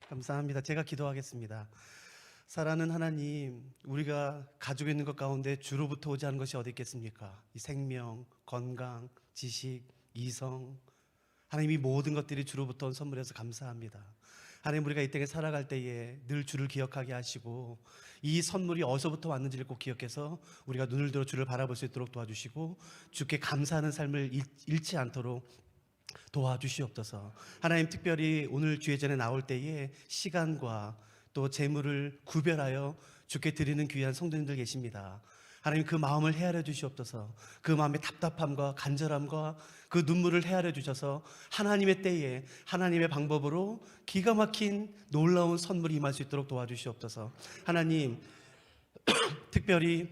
감사합니다. 제가 기도하겠습니다. 사랑하는 하나님, 우리가 가지고 있는 것 가운데 주로부터 오지 않은 것이 어디 있겠습니까? 이 생명, 건강, 지식, 이성, 하나님, 이 모든 것들이 주로부터 온 선물에서 감사합니다. 하나님, 우리가 이 땅에 살아갈 때에 늘 주를 기억하게 하시고 이 선물이 어디서부터 왔는지를 꼭 기억해서 우리가 눈을 들어 주를 바라볼 수 있도록 도와주시고 주께 감사하는 삶을 잃지 않도록 도와주시옵소서. 하나님, 특별히 오늘 주예전에 나올 때에 시간과 또 재물을 구별하여 주께 드리는 귀한 성도님들 계십니다. 하나님, 그 마음을 헤아려 주시옵소서. 그 마음의 답답함과 간절함과 그 눈물을 헤아려 주셔서 하나님의 때에 하나님의 방법으로 기가 막힌 놀라운 선물이 임할 수 있도록 도와주시옵소서. 하나님, 특별히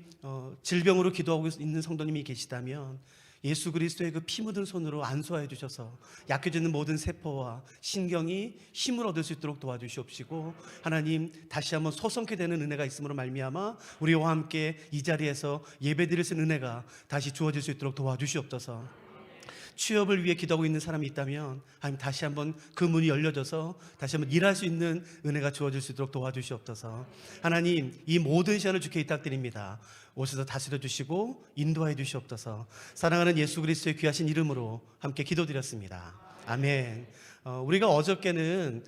질병으로 기도하고 있는 성도님이 계시다면 예수 그리스도의 그 피 묻은 손으로 안수하여 주셔서 약해지는 모든 세포와 신경이 힘을 얻을 수 있도록 도와주시옵시고, 하나님, 다시 한번 소성케 되는 은혜가 있음으로 말미암아 우리와 함께 이 자리에서 예배드릴 수 있는 은혜가 다시 주어질 수 있도록 도와주시옵소서. 취업을 위해 기도하고 있는 사람이 있다면 하나님, 다시 한번 그 문이 열려져서 다시 한번 일할 수 있는 은혜가 주어질 수 있도록 도와주시옵소서. 하나님, 이 모든 시간을 주께 부탁드립니다. 오셔서 다스려 주시고 인도하여 주시옵소서. 사랑하는 예수 그리스도의 귀하신 이름으로 함께 기도드렸습니다. 아멘. 우리가 어저께는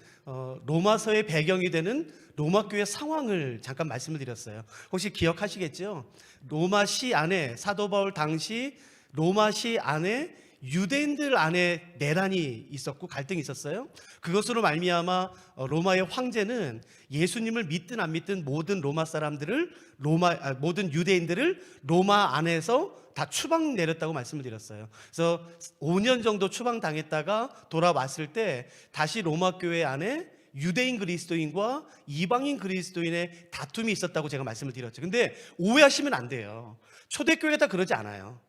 로마서의 배경이 되는 로마교회 상황을 잠깐 말씀을 드렸어요. 혹시 기억하시겠죠? 로마시 안에, 사도 바울 당시 로마시 안에 유대인들 안에 내란이 있었고 갈등이 있었어요. 그것으로 말미암아 로마의 황제는 예수님을 믿든 안 믿든 모든 로마 사람들을 모든 유대인들을 로마 안에서 다 추방 내렸다고 말씀을 드렸어요. 그래서 5년 정도 추방당했다가 돌아왔을 때 다시 로마 교회 안에 유대인 그리스도인과 이방인 그리스도인의 다툼이 있었다고 제가 말씀을 드렸죠. 근데 오해하시면 안 돼요. 초대교회가 다 그러지 않아요.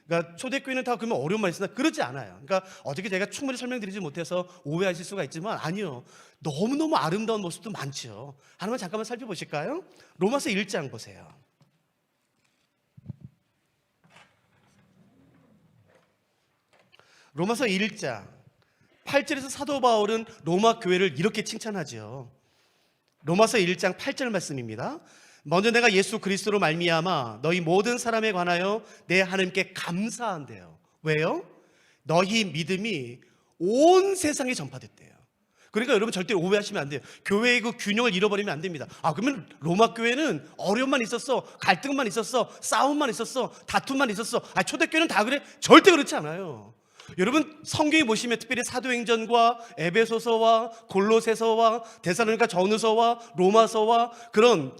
그러니까 초대교회는 다 그러면 어려움만 있으나 그러지 않아요. 그러니까 어떻게 제가 충분히 설명드리지 못해서 오해하실 수가 있지만 아니요, 너무너무 아름다운 모습도 많죠. 하나만 잠깐만 살펴보실까요? 로마서 1장 보세요. 로마서 1장 8절에서 사도 바울은 로마 교회를 이렇게 칭찬하죠. 로마서 1장 8절 말씀입니다. 먼저 내가 예수 그리스도로 말미암아 너희 모든 사람에 관하여 내 하나님께 감사한대요. 왜요? 너희 믿음이 온 세상에 전파됐대요. 그러니까 여러분 절대 오해하시면 안 돼요. 교회의 그 균형을 잃어버리면 안 됩니다. 그러면 로마 교회는 어려움만 있었어, 갈등만 있었어, 싸움만 있었어, 다툼만 있었어, 초대교회는 다 그래? 절대 그렇지 않아요. 여러분, 성경에 보시면 특별히 사도행전과 에베소서와 골로새서와 데살로니가 전후서와 로마서와 그런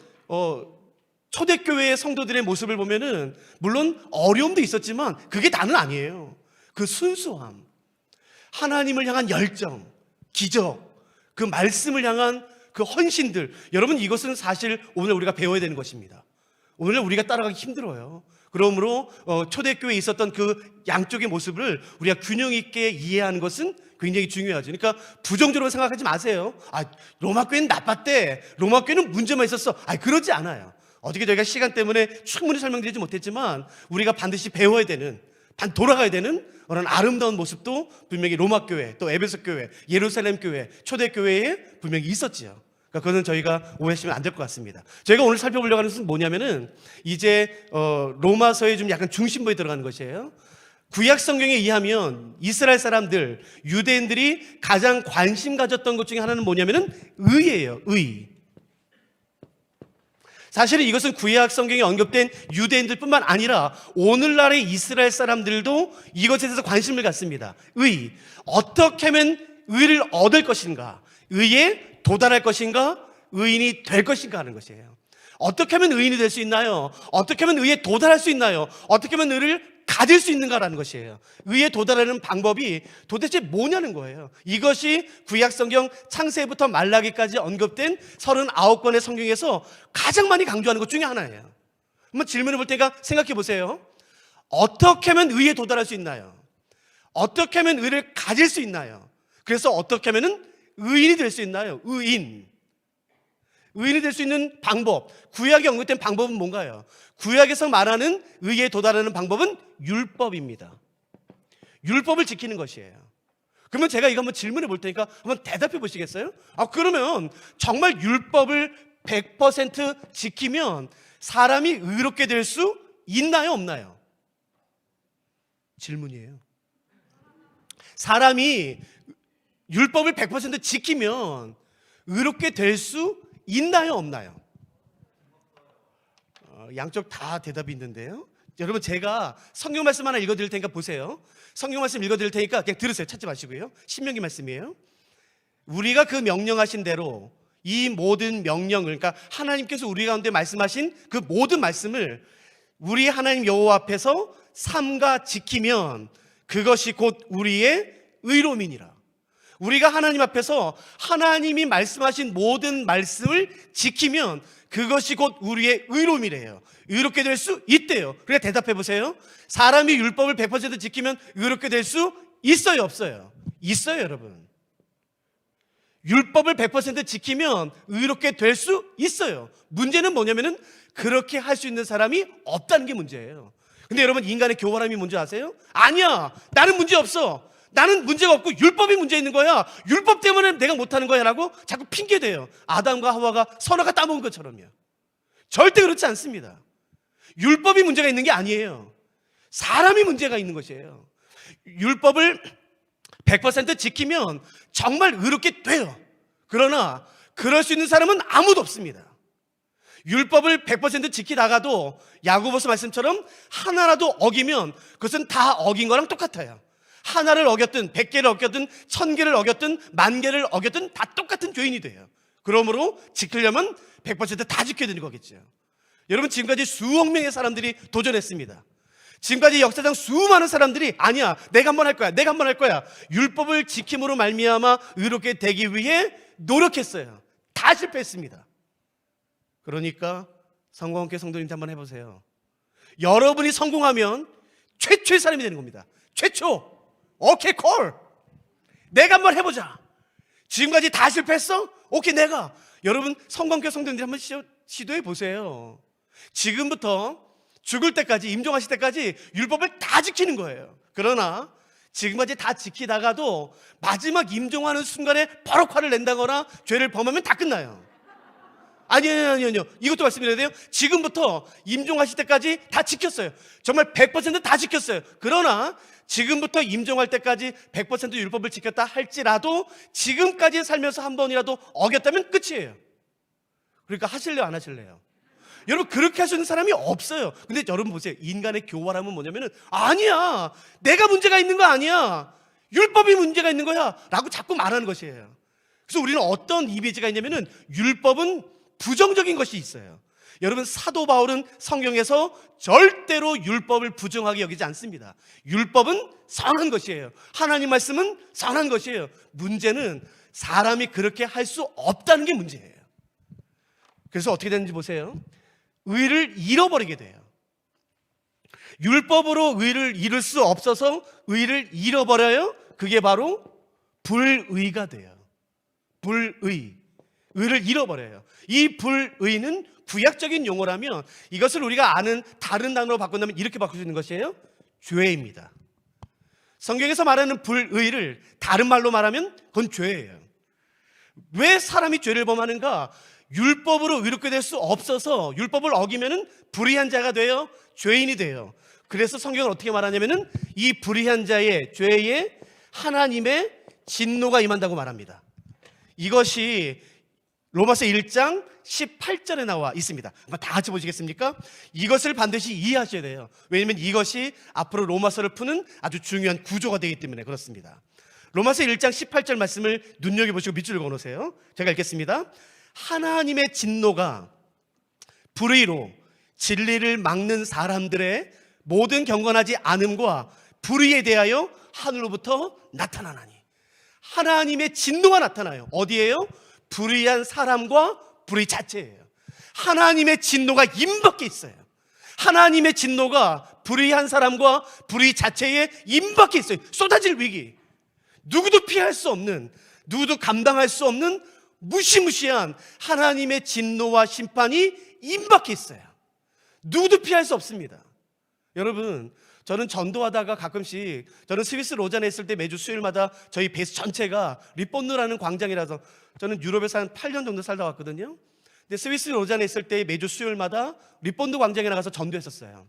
초대교회의 성도들의 모습을 보면은 물론 어려움도 있었지만 그게 다는 아니에요. 그 순수함, 하나님을 향한 열정, 기적, 그 말씀을 향한 그 헌신들, 여러분, 이것은 사실 오늘 우리가 배워야 되는 것입니다. 오늘 우리가 따라가기 힘들어요. 그러므로 초대교회에 있었던 그 양쪽의 모습을 우리가 균형 있게 이해하는 것은 굉장히 중요하죠. 그러니까 부정적으로 생각하지 마세요. 로마 교회는 나빴대, 로마 교회는 문제만 있었어. 그러지 않아요. 어떻게 저희가 시간 때문에 충분히 설명드리지 못했지만 우리가 반드시 배워야 되는, 돌아가야 되는 그런 아름다운 모습도 분명히 로마 교회, 또 에베소 교회, 예루살렘 교회, 초대교회에 분명히 있었지요. 그러니까 그것은 저희가 오해하시면 안 될 것 같습니다. 저희가 오늘 살펴보려고 하는 것은 뭐냐면은 이제 로마서의 좀 약간 중심부에 들어가는 것이에요. 구약 성경에 의하면 이스라엘 사람들, 유대인들이 가장 관심 가졌던 것 중에 하나는 뭐냐면은 의예요. 의. 사실은 이것은 구약 성경에 언급된 유대인들뿐만 아니라 오늘날의 이스라엘 사람들도 이것에 대해서 관심을 갖습니다. 의. 어떻게 하면 의를 얻을 것인가? 의에 도달할 것인가? 의인이 될 것인가 하는 것이에요. 어떻게 하면 의인이 될 수 있나요? 어떻게 하면 의에 도달할 수 있나요? 어떻게 하면 의를 가질 수 있는가라는 것이에요. 의에 도달하는 방법이 도대체 뭐냐는 거예요. 이것이 구약 성경 창세부터 말라기까지 언급된 39권의 성경에서 가장 많이 강조하는 것 중에 하나예요. 한번 질문해 볼 때가 생각해 보세요. 어떻게 하면 의에 도달할 수 있나요? 어떻게 하면 의를 가질 수 있나요? 그래서 어떻게 하면 의인이 될 수 있나요? 의인이 될 수 있는 방법, 구약에 언급된 방법은 뭔가요? 구약에서 말하는 의에 도달하는 방법은 율법입니다. 율법을 지키는 것이에요. 그러면 제가 이거 한번 질문해 볼 테니까 한번 대답해 보시겠어요? 그러면 정말 율법을 100% 지키면 사람이 의롭게 될 수 있나요, 없나요? 질문이에요. 사람이 율법을 100% 지키면 의롭게 될 수 있나요, 없나요? 양쪽 다 대답이 있는데요. 여러분, 제가 성경 말씀 하나 읽어드릴 테니까 보세요. 성경 말씀 읽어드릴 테니까 그냥 들으세요. 찾지 마시고요. 신명기 말씀이에요. 우리가 그 명령하신 대로 이 모든 명령을, 그러니까 하나님께서 우리 가운데 말씀하신 그 모든 말씀을 우리 하나님 여호와 앞에서 삼가 지키면 그것이 곧 우리의 의로움이니라. 우리가 하나님 앞에서 하나님이 말씀하신 모든 말씀을 지키면 그것이 곧 우리의 의로움이래요. 의롭게 될 수 있대요. 그러니까 대답해 보세요. 사람이 율법을 100% 지키면 의롭게 될 수 있어요, 없어요? 있어요, 여러분. 율법을 100% 지키면 의롭게 될 수 있어요. 문제는 뭐냐면은 그렇게 할 수 있는 사람이 없다는 게 문제예요. 근데 여러분, 인간의 교활함이 뭔지 아세요? 아니야, 나는 문제 없어. 나는 문제가 없고 율법이 문제 있는 거야. 율법 때문에 내가 못하는 거야 라고 자꾸 핑계대요. 아담과 하와가 선악과 따먹은 것처럼요. 절대 그렇지 않습니다. 율법이 문제가 있는 게 아니에요. 사람이 문제가 있는 것이에요. 율법을 100% 지키면 정말 의롭게 돼요. 그러나 그럴 수 있는 사람은 아무도 없습니다. 율법을 100% 지키다가도 야고보서 말씀처럼 하나라도 어기면 그것은 다 어긴 거랑 똑같아요. 하나를 어겼든 100개를 어겼든 1000개를 어겼든 10,000개를 어겼든 다 똑같은 죄인이 돼요. 그러므로 지키려면 100%다 지켜야 되는 거겠죠. 여러분, 지금까지 수억 명의 사람들이 도전했습니다. 지금까지 역사상 수많은 사람들이 아니야, 내가 한번 할 거야, 내가 한번 할 거야, 율법을 지킴으로 말미암아 의롭게 되기 위해 노력했어요. 다 실패했습니다. 그러니까 성공학교 성도님들 한번 해보세요. 여러분이 성공하면 최초의 사람이 되는 겁니다. 최초. 오케이, 콜. 내가 한번 해보자. 지금까지 다 실패했어? 오케이, 내가. 여러분, 성공학교 성도님들 한번 시도해 보세요. 지금부터 죽을 때까지, 임종하실 때까지 율법을 다 지키는 거예요. 그러나 지금까지 다 지키다가도 마지막 임종하는 순간에 버럭 화를 낸다거나 죄를 범하면 다 끝나요. 아니요. 이것도 말씀드려야 돼요. 지금부터 임종하실 때까지 다 지켰어요. 정말 100%다 지켰어요. 그러나 지금부터 임종할 때까지 100% 율법을 지켰다 할지라도 지금까지 살면서 한 번이라도 어겼다면 끝이에요. 그러니까 하실래요, 안 하실래요? 여러분, 그렇게 할 수 있는 사람이 없어요. 근데 여러분 보세요. 인간의 교활함은 뭐냐면은 아니야, 내가 문제가 있는 거 아니야, 율법이 문제가 있는 거야 라고 자꾸 말하는 것이에요. 그래서 우리는 어떤 이미지가 있냐면은 율법은 부정적인 것이 있어요. 여러분, 사도 바울은 성경에서 절대로 율법을 부정하게 여기지 않습니다. 율법은 선한 것이에요. 하나님 말씀은 선한 것이에요. 문제는 사람이 그렇게 할 수 없다는 게 문제예요. 그래서 어떻게 되는지 보세요. 의를 잃어버리게 돼요. 율법으로 의를 이룰 수 없어서 의를 잃어버려요. 그게 바로 불의가 돼요. 불의. 의를 잃어버려요. 이 불의는 구약적인 용어라면 이것을 우리가 아는 다른 단어로 바꾼다면 이렇게 바꿀 수 있는 것이에요. 죄입니다. 성경에서 말하는 불의를 다른 말로 말하면 그건 죄예요. 왜 사람이 죄를 범하는가? 율법으로 의롭게 될 수 없어서 율법을 어기면은 불의한 자가 돼요. 죄인이 돼요. 그래서 성경은 어떻게 말하냐면은 이 불의한 자의 죄에 하나님의 진노가 임한다고 말합니다. 이것이 로마서 1장 18절에 나와 있습니다. 한번 다 같이 보시겠습니까? 이것을 반드시 이해하셔야 돼요. 왜냐하면 이것이 앞으로 로마서를 푸는 아주 중요한 구조가 되기 때문에 그렇습니다. 로마서 1장 18절 말씀을 눈여겨보시고 밑줄을 그어놓으세요. 제가 읽겠습니다. 하나님의 진노가 불의로 진리를 막는 사람들의 모든 경건하지 않음과 불의에 대하여 하늘로부터 나타나나니. 하나님의 진노가 나타나요. 어디에요? 불의한 사람과 불의 자체예요. 하나님의 진노가 임박해 있어요. 하나님의 진노가 불의한 사람과 불의 자체에 임박해 있어요. 쏟아질 위기. 누구도 피할 수 없는, 누구도 감당할 수 없는 무시무시한 하나님의 진노와 심판이 임박해 있어요. 누구도 피할 수 없습니다. 여러분, 저는 전도하다가 가끔씩, 저는 스위스 로잔에 있을 때 매주 수요일마다 저희 베이스 전체가 리본느라는 광장이라서, 저는 유럽에서 한 8년 정도 살다 왔거든요. 근데 스위스 로잔에 있을 때 매주 수요일마다 리본느 광장에 나가서 전도했었어요.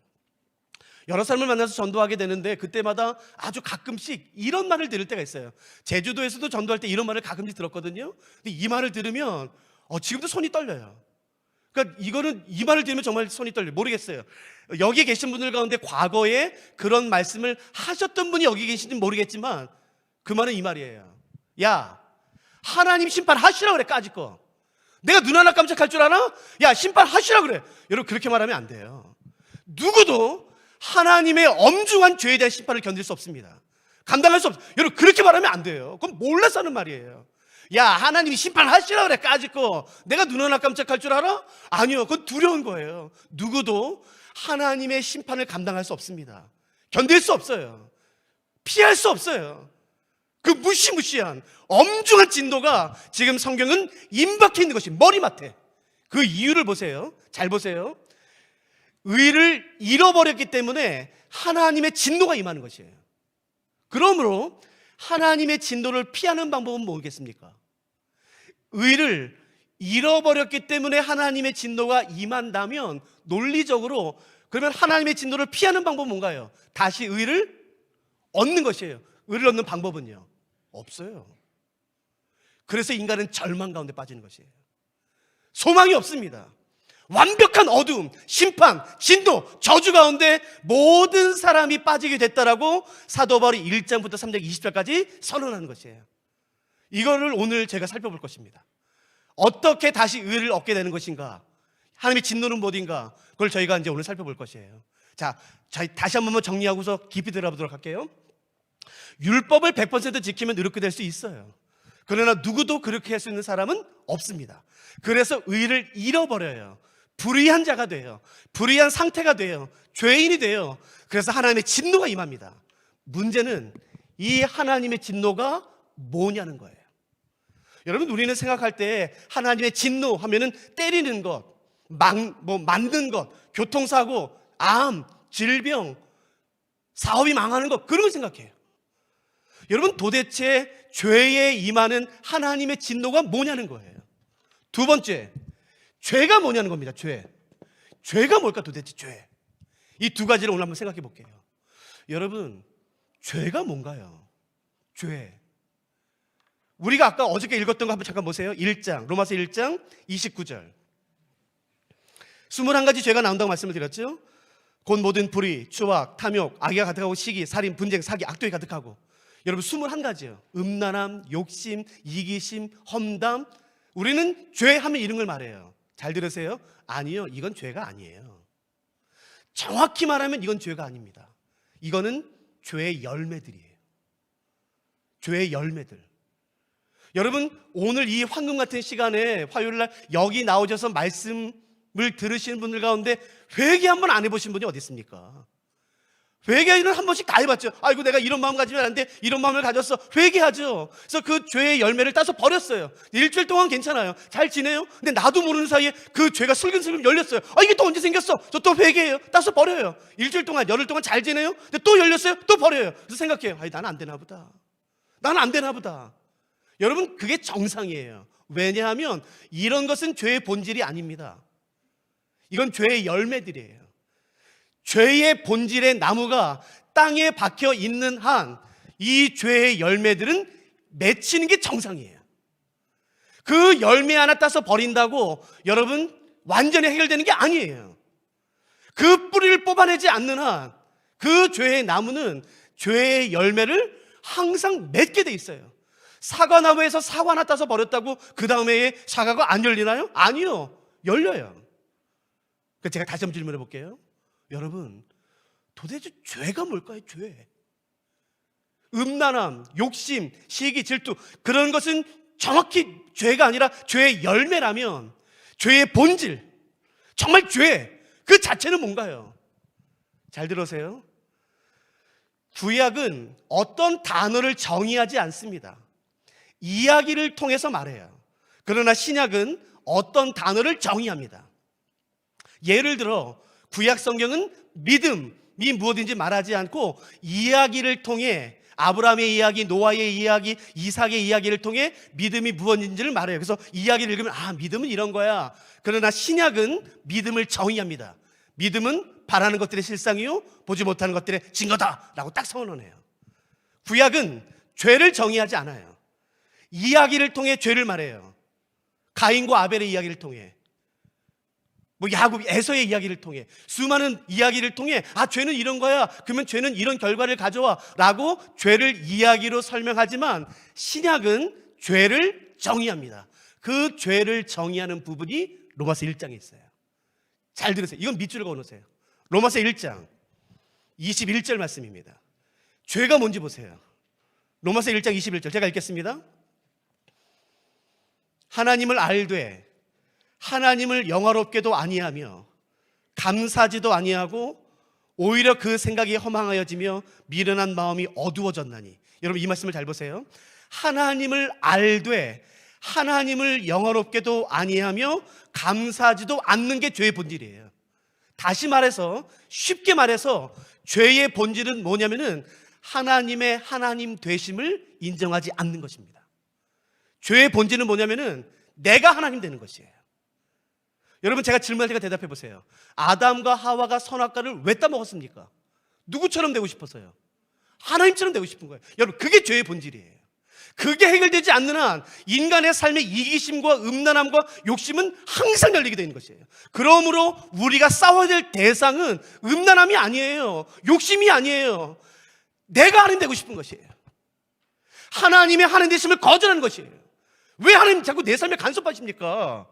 여러 사람을 만나서 전도하게 되는데 그때마다 아주 가끔씩 이런 말을 들을 때가 있어요. 제주도에서도 전도할 때 이런 말을 가끔씩 들었거든요. 근데 이 말을 들으면 지금도 손이 떨려요. 그러니까 이거는, 이 말을 들으면 정말 손이 떨려요. 모르겠어요. 여기 계신 분들 가운데 과거에 그런 말씀을 하셨던 분이 여기 계신지는 모르겠지만 그 말은 이 말이에요. 야, 하나님 심판하시라 그래. 까짓 거 내가 눈 하나 깜짝할 줄 알아? 야, 심판하시라 그래. 여러분, 그렇게 말하면 안 돼요. 누구도 하나님의 엄중한 죄에 대한 심판을 견딜 수 없습니다. 감당할 수 없어요. 여러분, 그렇게 말하면 안 돼요. 그건 몰라서 하는 말이에요. 야, 하나님이 심판하시라 그래. 까짓거 내가 눈 하나 깜짝할 줄 알아? 아니요, 그건 두려운 거예요. 누구도 하나님의 심판을 감당할 수 없습니다. 견딜 수 없어요. 피할 수 없어요. 그 무시무시한 엄중한 진노가 지금 성경은 임박해 있는 것이 머리맡에. 그 이유를 보세요. 잘 보세요. 의를 잃어버렸기 때문에 하나님의 진노가 임하는 것이에요. 그러므로 하나님의 진노를 피하는 방법은 뭐겠습니까? 의를 잃어버렸기 때문에 하나님의 진노가 임한다면 논리적으로, 그러면 하나님의 진노를 피하는 방법은 뭔가요? 다시 의를 얻는 것이에요. 의를 얻는 방법은요? 없어요. 그래서 인간은 절망 가운데 빠지는 것이에요. 소망이 없습니다. 완벽한 어두움, 심판, 진노, 저주 가운데 모든 사람이 빠지게 됐다라고 사도 바울이 1장부터 3장 20절까지 선언하는 것이에요. 이거를 오늘 제가 살펴볼 것입니다. 어떻게 다시 의를 얻게 되는 것인가? 하나님의 진노는 뭐인가? 그걸 저희가 이제 오늘 살펴볼 것이에요. 자, 저희 다시 한 번만 정리하고서 깊이 들어보도록 할게요. 율법을 100% 지키면 이렇게 될 수 있어요. 그러나 누구도 그렇게 할 수 있는 사람은 없습니다. 그래서 의를 잃어버려요. 불의한 자가 돼요. 불의한 상태가 돼요. 죄인이 돼요. 그래서 하나님의 진노가 임합니다. 문제는 이 하나님의 진노가 뭐냐는 거예요. 여러분, 우리는 생각할 때 하나님의 진노 하면은 때리는 것, 맞는 것, 교통사고, 암, 질병, 사업이 망하는 것, 그런 걸 생각해요. 여러분, 도대체 죄에 임하는 하나님의 진노가 뭐냐는 거예요. 두 번째, 죄가 뭐냐는 겁니다. 죄가 뭘까 도대체? 죄. 이 두 가지를 오늘 한번 생각해 볼게요. 여러분, 죄가 뭔가요? 죄. 우리가 아까 어저께 읽었던 거 한번 잠깐 보세요. 1장, 로마서 1장 29절. 21가지 죄가 나온다고 말씀을 드렸죠. 곧 모든 불의, 추악, 탐욕, 악의가 가득하고 시기, 살인, 분쟁, 사기, 악독이 가득하고. 여러분, 21가지요. 음란함, 욕심, 이기심, 험담. 우리는 죄 하면 이런 걸 말해요. 잘 들으세요. 아니요, 이건 죄가 아니에요. 정확히 말하면 이건 죄가 아닙니다. 이거는 죄의 열매들이에요. 죄의 열매들. 여러분, 오늘 이 황금 같은 시간에 화요일날 여기 나오셔서 말씀을 들으시는 분들 가운데 회개 한번 안 해보신 분이 어디 있습니까? 회개는 한 번씩 다 해봤죠. 아이고, 내가 이런 마음 가지면 안 돼. 이런 마음을 가졌어. 회개하죠. 그래서 그 죄의 열매를 따서 버렸어요. 일주일 동안 괜찮아요. 잘 지내요. 근데 나도 모르는 사이에 그 죄가 슬금슬금 열렸어요. 이게 또 언제 생겼어? 저 또 회개해요. 따서 버려요. 일주일 동안, 열흘 동안 잘 지내요. 근데 또 열렸어요. 또 버려요. 그래서 생각해요. 나는 안 되나 보다. 나는 안 되나 보다. 여러분, 그게 정상이에요. 왜냐하면 이런 것은 죄의 본질이 아닙니다. 이건 죄의 열매들이에요. 죄의 본질의 나무가 땅에 박혀 있는 한 이 죄의 열매들은 맺히는 게 정상이에요. 그 열매 하나 따서 버린다고 여러분 완전히 해결되는 게 아니에요. 그 뿌리를 뽑아내지 않는 한 그 죄의 나무는 죄의 열매를 항상 맺게 돼 있어요. 사과나무에서 사과 하나 따서 버렸다고 그 다음에 사과가 안 열리나요? 아니요, 열려요. 제가 다시 한번 질문해 볼게요. 여러분, 도대체 죄가 뭘까요? 죄. 음란함, 욕심, 시기, 질투, 그런 것은 정확히 죄가 아니라 죄의 열매라면 죄의 본질, 정말 죄 그 자체는 뭔가요? 잘 들으세요. 구약은 어떤 단어를 정의하지 않습니다. 이야기를 통해서 말해요. 그러나 신약은 어떤 단어를 정의합니다. 예를 들어 구약 성경은 믿음, 무엇인지 말하지 않고 이야기를 통해, 아브라함의 이야기, 노아의 이야기, 이삭의 이야기를 통해 믿음이 무엇인지를 말해요. 그래서 이야기를 읽으면 믿음은 이런 거야. 그러나 신약은 믿음을 정의합니다. 믿음은 바라는 것들의 실상이요 보지 못하는 것들의 증거다라고 딱 선언해요. 구약은 죄를 정의하지 않아요. 이야기를 통해 죄를 말해요. 가인과 아벨의 이야기를 통해, 야곱, 에서의 이야기를 통해, 수많은 이야기를 통해 죄는 이런 거야, 그러면 죄는 이런 결과를 가져와 라고 죄를 이야기로 설명하지만 신약은 죄를 정의합니다. 그 죄를 정의하는 부분이 로마서 1장에 있어요. 잘 들으세요. 이건 밑줄을 그어놓으세요. 로마서 1장 21절 말씀입니다. 죄가 뭔지 보세요. 로마서 1장 21절 제가 읽겠습니다. 하나님을 알되 하나님을 영화롭게도 아니하며 감사하지도 아니하고 오히려 그 생각이 허망하여지며 미련한 마음이 어두워졌나니. 여러분 이 말씀을 잘 보세요. 하나님을 알되 하나님을 영화롭게도 아니하며 감사하지도 않는 게 죄의 본질이에요. 다시 말해서, 쉽게 말해서 죄의 본질은 뭐냐면은 하나님의 하나님 되심을 인정하지 않는 것입니다. 죄의 본질은 뭐냐면은 내가 하나님 되는 것이에요. 여러분 제가 질문할 테니까 대답해 보세요. 아담과 하와가 선악과를 왜 따먹었습니까? 누구처럼 되고 싶어서요? 하나님처럼 되고 싶은 거예요. 여러분 그게 죄의 본질이에요. 그게 해결되지 않는 한 인간의 삶의 이기심과 음란함과 욕심은 항상 열리게 되는 것이에요. 그러므로 우리가 싸워야 될 대상은 음란함이 아니에요. 욕심이 아니에요. 내가 하나님 되고 싶은 것이에요. 하나님의 하나님 되심을 거절하는 것이에요. 왜 하나님 자꾸 내 삶에 간섭하십니까?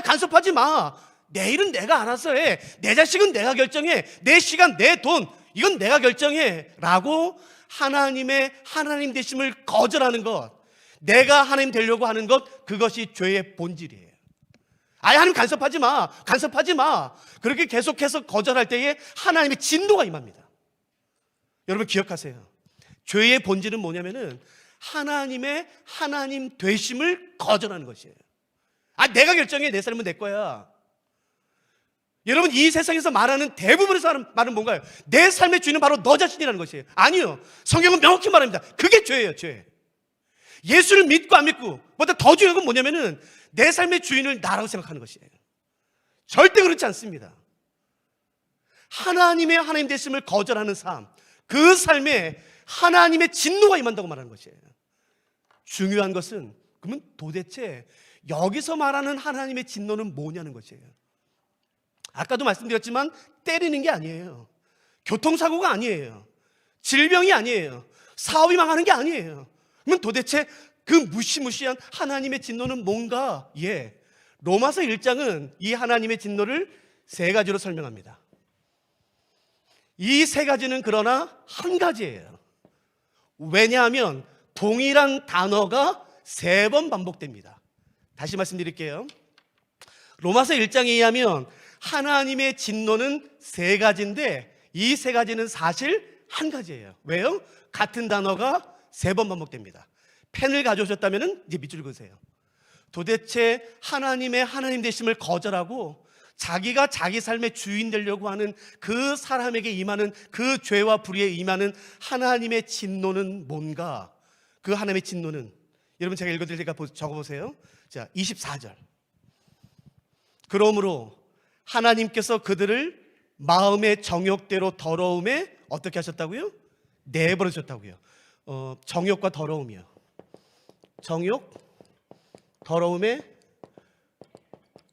간섭하지 마. 내일은 내가 알아서 해. 내 자식은 내가 결정해. 내 시간, 내 돈, 이건 내가 결정해 라고 하나님의 하나님 되심을 거절하는 것, 내가 하나님 되려고 하는 것, 그것이 죄의 본질이에요. 하나님 간섭하지 마. 간섭하지 마. 그렇게 계속해서 거절할 때에 하나님의 진노가 임합니다. 여러분 기억하세요. 죄의 본질은 뭐냐면은 하나님의 하나님 되심을 거절하는 것이에요. 내가 결정해. 내 삶은 내 거야. 여러분 이 세상에서 말하는 대부분의 말은 뭔가요? 내 삶의 주인은 바로 너 자신이라는 것이에요. 아니요. 성경은 명확히 말합니다. 그게 죄예요. 죄. 예수를 믿고 안 믿고 보다 더 중요한 건 뭐냐면은 내 삶의 주인을 나라고 생각하는 것이에요. 절대 그렇지 않습니다. 하나님의 하나님 되심을 거절하는 삶, 그 삶에 하나님의 진노가 임한다고 말하는 것이에요. 중요한 것은 그러면 도대체 여기서 말하는 하나님의 진노는 뭐냐는 것이에요. 아까도 말씀드렸지만 때리는 게 아니에요. 교통사고가 아니에요. 질병이 아니에요. 사업이 망하는 게 아니에요. 그러면 도대체 그 무시무시한 하나님의 진노는 뭔가? 로마서 1장은 이 하나님의 진노를 세 가지로 설명합니다. 이 세 가지는 그러나 한 가지예요. 왜냐하면 동일한 단어가 3번 반복됩니다. 다시 말씀드릴게요. 로마서 1장에 의하면 하나님의 진노는 3가지인데 이 3가지는 사실 한 가지예요. 왜요? 같은 단어가 3번 반복됩니다. 펜을 가져오셨다면 이제 밑줄 그으세요. 도대체 하나님의 하나님 되심을 거절하고 자기가 자기 삶의 주인 되려고 하는 그 사람에게 임하는 그 죄와 불의에 임하는 하나님의 진노는 뭔가? 그 하나님의 진노는, 여러분 제가 읽어드릴 테니까 적어보세요. 자, 24절. 그러므로 하나님께서 그들을 마음의 정욕대로 더러움에 어떻게 하셨다고요? 내버려 두셨다고요. 정욕과 더러움이요. 정욕, 더러움에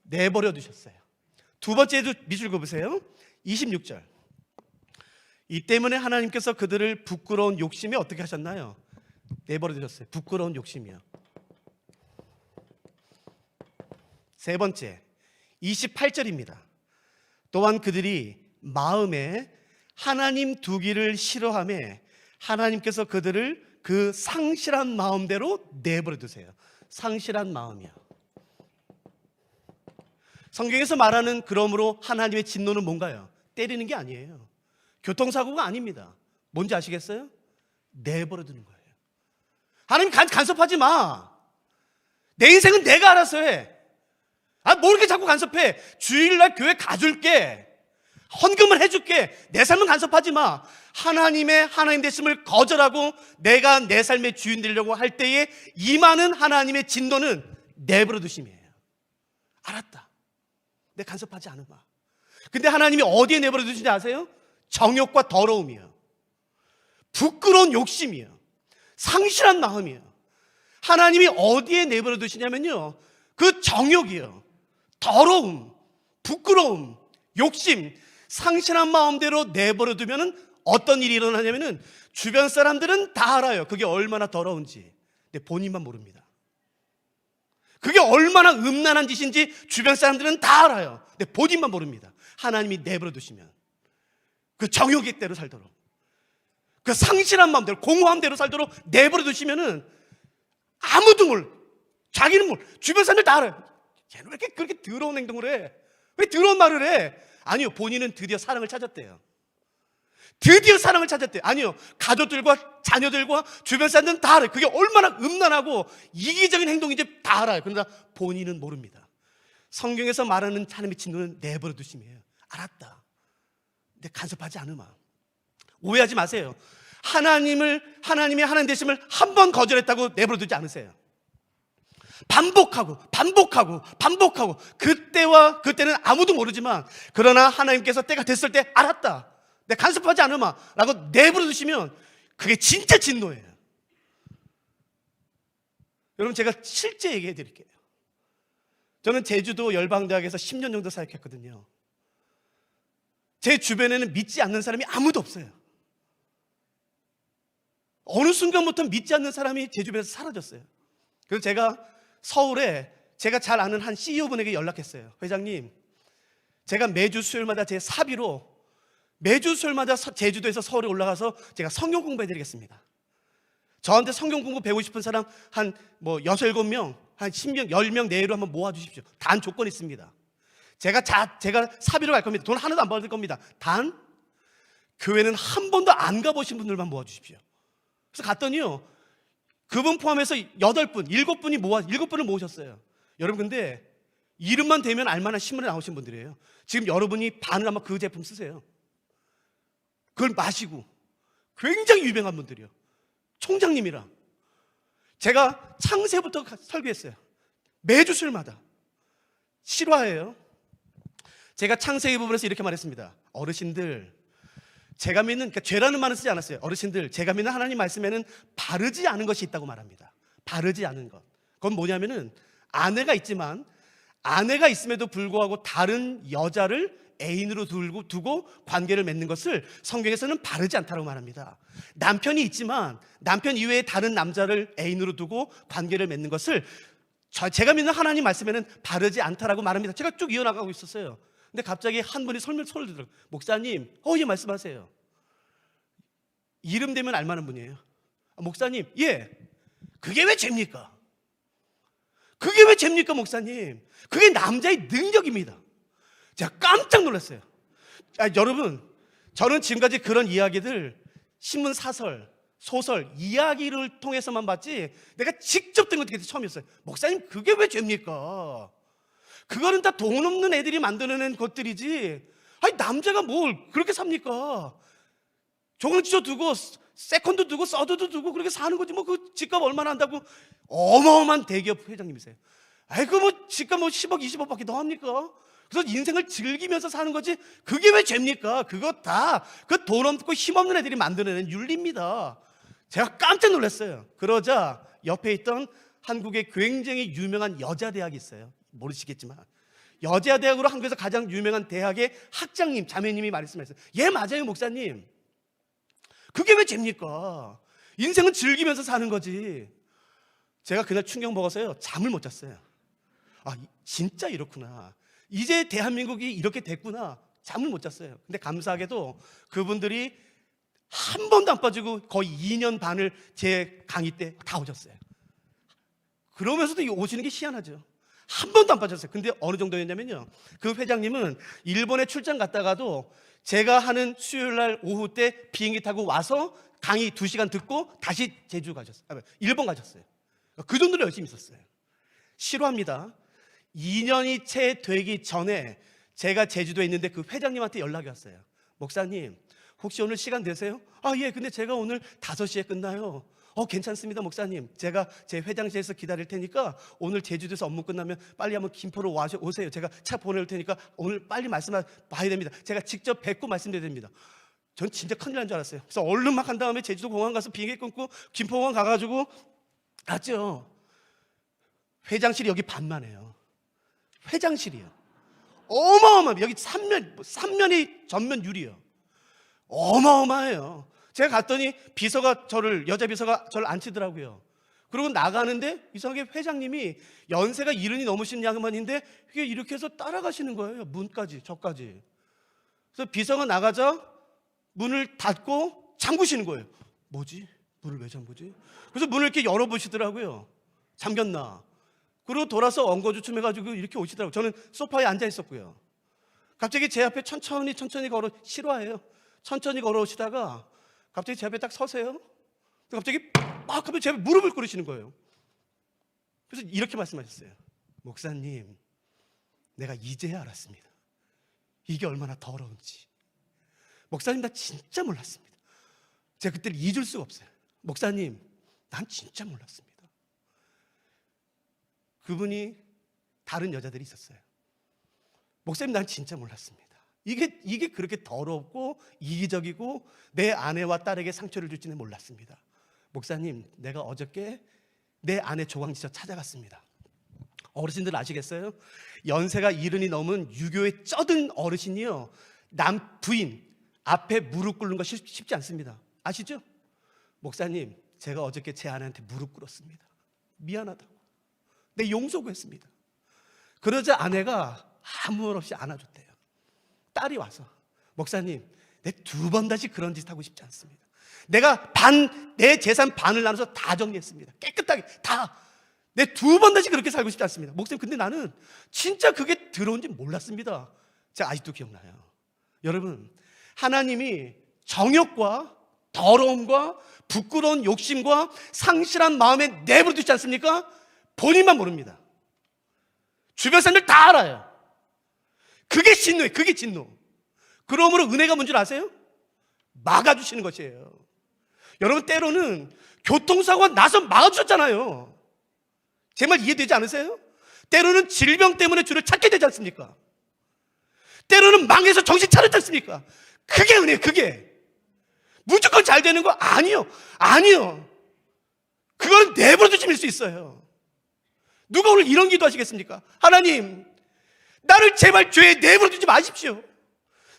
내버려 두셨어요. 두 번째도 밑줄 그어보세요. 26절. 이 때문에 하나님께서 그들을 부끄러운 욕심에 어떻게 하셨나요? 내버려 두셨어요. 부끄러운 욕심이요. 세 번째 28절입니다. 또한 그들이 마음에 하나님 두기를 싫어하며 하나님께서 그들을 그 상실한 마음대로 내버려 두세요. 상실한 마음이요. 성경에서 말하는 그러므로 하나님의 진노는 뭔가요? 때리는 게 아니에요. 교통사고가 아닙니다. 뭔지 아시겠어요? 내버려 두는 거예요. 하나님 간섭하지 마. 내 인생은 내가 알아서 해. 뭘 이렇게 자꾸 간섭해. 주일날 교회 가줄게. 헌금을 해줄게. 내 삶은 간섭하지 마. 하나님의 하나님 되심을 거절하고 내가 내 삶의 주인 되려고 할 때에 임하는 하나님의 진노는 내버려 두심이에요. 알았다. 내 간섭하지 않으마. 근데 하나님이 어디에 내버려 두신지 아세요? 정욕과 더러움이에요. 부끄러운 욕심이에요. 상실한 마음이에요. 하나님이 어디에 내버려 두시냐면요, 그 정욕이에요. 더러움, 부끄러움, 욕심, 상실한 마음대로 내버려 두면은 어떤 일이 일어나냐면은 주변 사람들은 다 알아요. 그게 얼마나 더러운지. 근데 본인만 모릅니다. 그게 얼마나 음란한 짓인지 주변 사람들은 다 알아요. 근데 본인만 모릅니다. 하나님이 내버려 두시면 그 정욕의 대로 살도록, 그 상실한 마음대로, 공허한 대로 살도록 내버려 두시면은 아무도 몰라. 자기는 몰라. 주변 사람들 다 알아요. 쟤는 왜 이렇게 그렇게 더러운 행동을 해? 왜 더러운 말을 해? 아니요, 본인은 드디어 사랑을 찾았대요. 드디어 사랑을 찾았대요. 아니요, 가족들과 자녀들과 주변 사람들은 다 알아요. 그게 얼마나 음란하고 이기적인 행동인지 다 알아요. 그러나 본인은 모릅니다. 성경에서 말하는 하나님의 진노는 내버려 두심이에요. 알았다. 근데 간섭하지 않으마. 오해하지 마세요. 하나님의 하나님 되심을 한 번 거절했다고 내버려 두지 않으세요. 반복하고 그때는 아무도 모르지만, 그러나 하나님께서 때가 됐을 때 알았다, 내 간섭하지 않으마 라고 내버려 두시면 그게 진짜 진노예요. 여러분, 제가 실제 얘기해 드릴게요. 저는 제주도 열방대학에서 10년 정도 사역했거든요. 제 주변에는 믿지 않는 사람이 아무도 없어요. 어느 순간부터 믿지 않는 사람이 제 주변에서 사라졌어요. 그래서 제가 서울에 제가 잘 아는 한 CEO분에게 연락했어요. 회장님, 제가 매주 수요일마다 제 사비로 매주 수요일마다 제주도에서 서울에 올라가서 제가 성경 공부해 드리겠습니다. 저한테 성경 공부 배우고 싶은 사람 한 6, 7명, 한 10명, 10명 내외로 한번 모아주십시오. 단 조건이 있습니다. 제가 사비로 갈 겁니다. 돈 하나도 안 받을 겁니다. 단 교회는 한 번도 안 가보신 분들만 모아주십시오. 그래서 갔더니요, 그분 포함해서 8분, 7분을 모으셨어요. 여러분, 근데 이름만 대면 알만한 신문에 나오신 분들이에요. 지금 여러분이 반을 아마 그 제품 쓰세요. 그걸 마시고 굉장히 유명한 분들이요. 총장님이랑 제가 창세부터 설교했어요. 매주 수요일마다. 실화예요. 제가 창세기 부분에서 이렇게 말했습니다. 어르신들, 제가 믿는, 그러니까 죄라는 말은 쓰지 않았어요. 어르신들, 제가 믿는 하나님 말씀에는 바르지 않은 것이 있다고 말합니다. 바르지 않은 것. 그건 뭐냐면은, 아내가 있지만 아내가 있음에도 불구하고 다른 여자를 애인으로 두고 관계를 맺는 것을 성경에서는 바르지 않다고 말합니다. 남편이 있지만 남편 이외에 다른 남자를 애인으로 두고 관계를 맺는 것을 제가 믿는 하나님 말씀에는 바르지 않다라고 말합니다. 제가 쭉 이어나가고 있었어요. 근데 갑자기 한 분이 손을 들더라고요. 목사님, 예, 말씀하세요. 이름 되면 알만한 분이에요. 목사님, 예, 그게 왜 죄입니까? 그게 왜 죄입니까, 목사님? 그게 남자의 능력입니다. 제가 깜짝 놀랐어요. 여러분, 저는 지금까지 그런 이야기들 신문 사설, 소설, 이야기를 통해서만 봤지 내가 직접 든 건 그게 처음이었어요. 목사님, 그게 왜 죄입니까? 그거는 다 돈 없는 애들이 만들어낸 것들이지, 아니 남자가 뭘 그렇게 삽니까? 조강지조 두고 세컨드 두고 서드도 두고 그렇게 사는 거지, 뭐 그 집값 얼마나 한다고. 어마어마한 대기업 회장님이세요. 아이 그 뭐 집값 10억 20억밖에 더 합니까? 그래서 인생을 즐기면서 사는 거지 그게 왜 죄입니까? 그거 다 그 돈 없고 힘없는 애들이 만들어낸 윤리입니다. 제가 깜짝 놀랐어요. 그러자 옆에 있던 한국의 굉장히 유명한 여자 대학이 있어요. 모르시겠지만 여자 대학으로 한국에서 가장 유명한 대학의 학장님, 자매님이 말씀하셨어요. 예, 맞아요, 목사님. 그게 왜 죄입니까? 인생은 즐기면서 사는 거지. 제가 그날 충격 먹어서요, 잠을 못 잤어요. 아, 진짜 이렇구나. 이제 대한민국이 이렇게 됐구나. 잠을 못 잤어요. 근데 감사하게도 그분들이 한 번도 안 빠지고 거의 2년 반을 제 강의 때 다 오셨어요. 그러면서도 오시는 게 희한하죠. 한 번도 안 빠졌어요. 근데 어느 정도였냐면요, 그 회장님은 일본에 출장 갔다가도 제가 하는 수요일날 오후 때 비행기 타고 와서 강의 2시간 듣고 다시 제주 가셨어요. 일본 가셨어요. 그 정도로 열심히 있었어요. 실화입니다. 2년이 채 되기 전에 제가 제주도에 있는데 그 회장님한테 연락이 왔어요. 목사님, 혹시 오늘 시간 되세요? 아, 예, 근데 제가 오늘 5시에 끝나요. 괜찮습니다, 목사님. 제가 제 회장실에서 기다릴 테니까 오늘 제주도에서 업무 끝나면 빨리 한번 김포로 오세요. 제가 차 보낼 테니까 오늘 빨리 봐야 됩니다. 제가 직접 뵙고 말씀드려야 됩니다. 전 진짜 큰일 난 줄 알았어요. 그래서 얼른 막 한 다음에 제주도 공항 가서 비행기 끊고 김포공항 가가지고 갔죠. 회장실이 여기 반만해요. 회장실이요. 어마어마해요. 여기 3면이 전면 유리요. 어마어마해요. 제가 갔더니 여자 비서가 저를 앉히더라고요. 그리고 나가는데 이상하게 회장님이 연세가 70이 넘으신 양반인데 이렇게 해서 따라가시는 거예요. 문까지, 저까지. 그래서 비서가 나가자 문을 닫고 잠그시는 거예요. 뭐지? 문을 왜 잠그지? 그래서 문을 이렇게 열어보시더라고요. 잠겼나? 그리고 돌아서 엉거주춤 해가지고 이렇게 오시더라고요. 저는 소파에 앉아 있었고요. 갑자기 제 앞에 천천히 실화예요. 천천히 걸어오시다가 갑자기 제 앞에 딱 서세요. 갑자기 막 하면 제 앞에 무릎을 꿇으시는 거예요. 그래서 이렇게 말씀하셨어요. 목사님, 내가 이제야 알았습니다. 이게 얼마나 더러운지. 목사님, 나 진짜 몰랐습니다. 제가 그때를 잊을 수가 없어요. 목사님, 난 진짜 몰랐습니다. 그분이 다른 여자들이 있었어요. 목사님, 난 진짜 몰랐습니다. 이게 그렇게 더럽고 이기적이고 내 아내와 딸에게 상처를 줄지는 몰랐습니다. 목사님, 내가 어저께 내 아내 조광지쳐 찾아갔습니다. 어르신들 아시겠어요? 연세가 70이 넘은 유교에 쩌든 어르신이요, 남 부인 앞에 무릎 꿇는 거 쉽지 않습니다. 아시죠? 목사님, 제가 어저께 제 아내한테 무릎 꿇었습니다. 미안하다고. 내 용서 구했습니다. 그러자 아내가 아무 말 없이 안아줬대요. 딸이 와서, 목사님, 내 2번 다시 그런 짓 하고 싶지 않습니다. 내가 내 재산 반을 나눠서 다 정리했습니다. 깨끗하게 다. 내 2번 다시 그렇게 살고 싶지 않습니다. 목사님, 근데 나는 진짜 그게 들어온지 몰랐습니다. 제가 아직도 기억나요. 여러분, 하나님이 정욕과 더러움과 부끄러운 욕심과 상실한 마음에 내버려 두지 않습니까? 본인만 모릅니다. 주변 사람들 다 알아요. 그게 진노예요. 그게 진노. 그러므로 은혜가 뭔 줄 아세요? 막아주시는 것이에요. 여러분, 때로는 교통사고가 나서 막아주셨잖아요. 제 말 이해되지 않으세요? 때로는 질병 때문에 주를 찾게 되지 않습니까? 때로는 망해서 정신 차렸지 않습니까? 그게 은혜예요. 그게 무조건 잘 되는 거 아니요. 그건 내버려 두심일 수 있어요. 누가 오늘 이런 기도 하시겠습니까? 하나님, 나를 제발 죄에 내버려 두지 마십시오.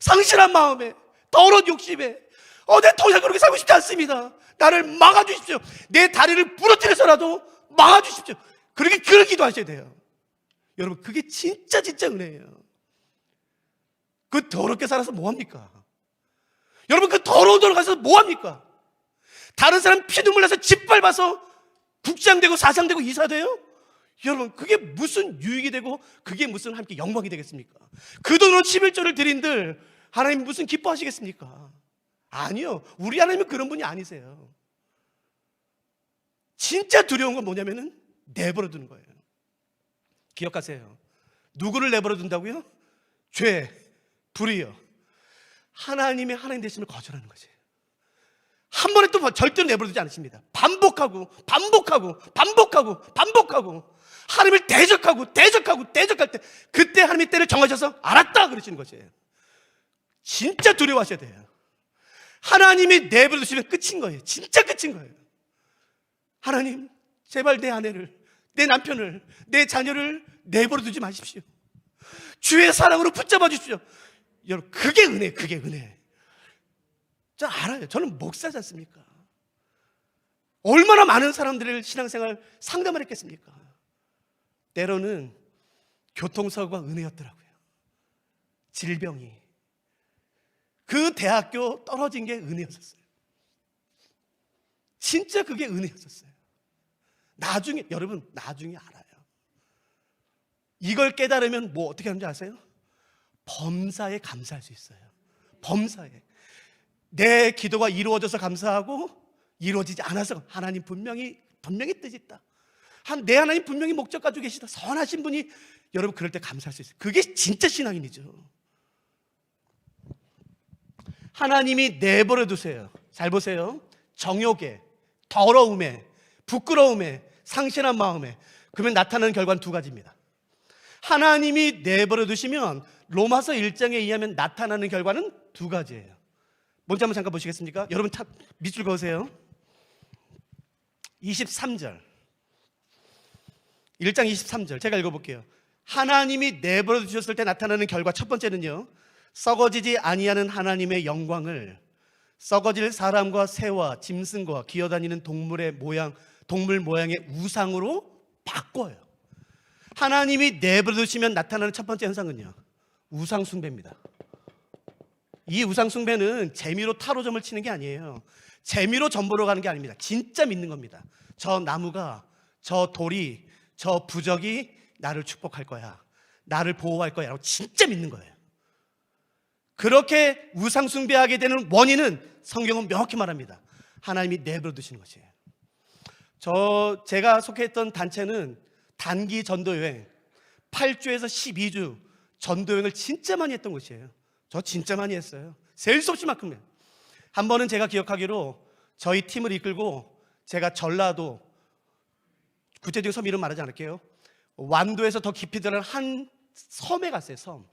상실한 마음에, 더러운 욕심에, 내 더 이상 그렇게 살고 싶지 않습니다. 나를 막아주십시오. 내 다리를 부러뜨려서라도 막아주십시오. 그렇게 기도하셔야 돼요. 여러분, 그게 진짜 은혜예요. 그 더럽게 살아서 뭐합니까? 여러분, 그 더러운 데로 가서 뭐합니까? 다른 사람 피눈물 나서 짓밟아서 국장되고 사장되고 이사돼요? 여러분, 그게 무슨 유익이 되고 그게 무슨 함께 영광이 되겠습니까? 그 돈으로 11조를 드린들 하나님 무슨 기뻐하시겠습니까? 아니요. 우리 하나님은 그런 분이 아니세요. 진짜 두려운 건 뭐냐면은 내버려 두는 거예요. 기억하세요. 누구를 내버려 둔다고요? 죄, 불의요. 하나님의 하나님 되심을 거절하는 거지. 한 번에 또 절대로 내버려 두지 않으십니다. 반복하고 하나님을 대적할 때, 그때 하나님의 때를 정하셔서 알았다 그러시는 것이에요. 진짜 두려워하셔야 돼요. 하나님이 내버려 두시면 끝인 거예요. 진짜 끝인 거예요. 하나님, 제발 내 아내를, 내 남편을, 내 자녀를 내버려 두지 마십시오. 주의 사랑으로 붙잡아 주십시오. 여러분, 그게 은혜예요. 그게 은혜. 저 알아요. 저는 목사지 않습니까? 얼마나 많은 사람들의 신앙생활 상담을 했겠습니까? 때로는 교통사고가 은혜였더라고요. 질병이. 그 대학교 떨어진 게 은혜였었어요. 진짜 그게 은혜였었어요. 여러분, 나중에 알아요. 이걸 깨달으면 뭐 어떻게 하는지 아세요? 범사에 감사할 수 있어요. 범사에. 내 기도가 이루어져서 감사하고 이루어지지 않아서 하나님 분명히 뜻이 있다. 내 하나님 분명히 목적 가지고 계시다. 선하신 분이 여러분 그럴 때 감사할 수 있어요. 그게 진짜 신앙인이죠. 하나님이 내버려 두세요. 잘 보세요. 정욕에, 더러움에, 부끄러움에, 상실한 마음에, 그러면 나타나는 결과는 두 가지입니다. 하나님이 내버려 두시면 로마서 1장에 의하면 나타나는 결과는 두 가지예요. 뭔지 한번 잠깐 보시겠습니까? 여러분 밑줄 그으세요. 23절, 1장 23절 제가 읽어볼게요. 하나님이 내버려 두셨을 때 나타나는 결과 첫 번째는요, 썩어지지 아니하는 하나님의 영광을 썩어질 사람과 새와 짐승과 기어다니는 동물 모양의 우상으로 바꿔요. 하나님이 내버려 두시면 나타나는 첫 번째 현상은요, 우상 숭배입니다. 이 우상 숭배는 재미로 타로점을 치는 게 아니에요. 재미로 점 보러 가는 게 아닙니다. 진짜 믿는 겁니다. 저 나무가, 저 돌이, 저 부적이 나를 축복할 거야, 나를 보호할 거야 라고 진짜 믿는 거예요. 그렇게 우상 숭배하게 되는 원인은 성경은 명확히 말합니다. 하나님이 내버려 두시는 것이에요. 제가 속해있던 단체는 단기 전도여행 8주에서 12주 전도여행을 진짜 많이 했던 곳이에요. 저 진짜 많이 했어요. 셀 수 없이 만큼요. 한 번은 제가 기억하기로 저희 팀을 이끌고 제가 전라도, 구체적인 섬 이름 말하지 않을게요, 완도에서 더 깊이 들어간 한 섬에 갔어요. 섬.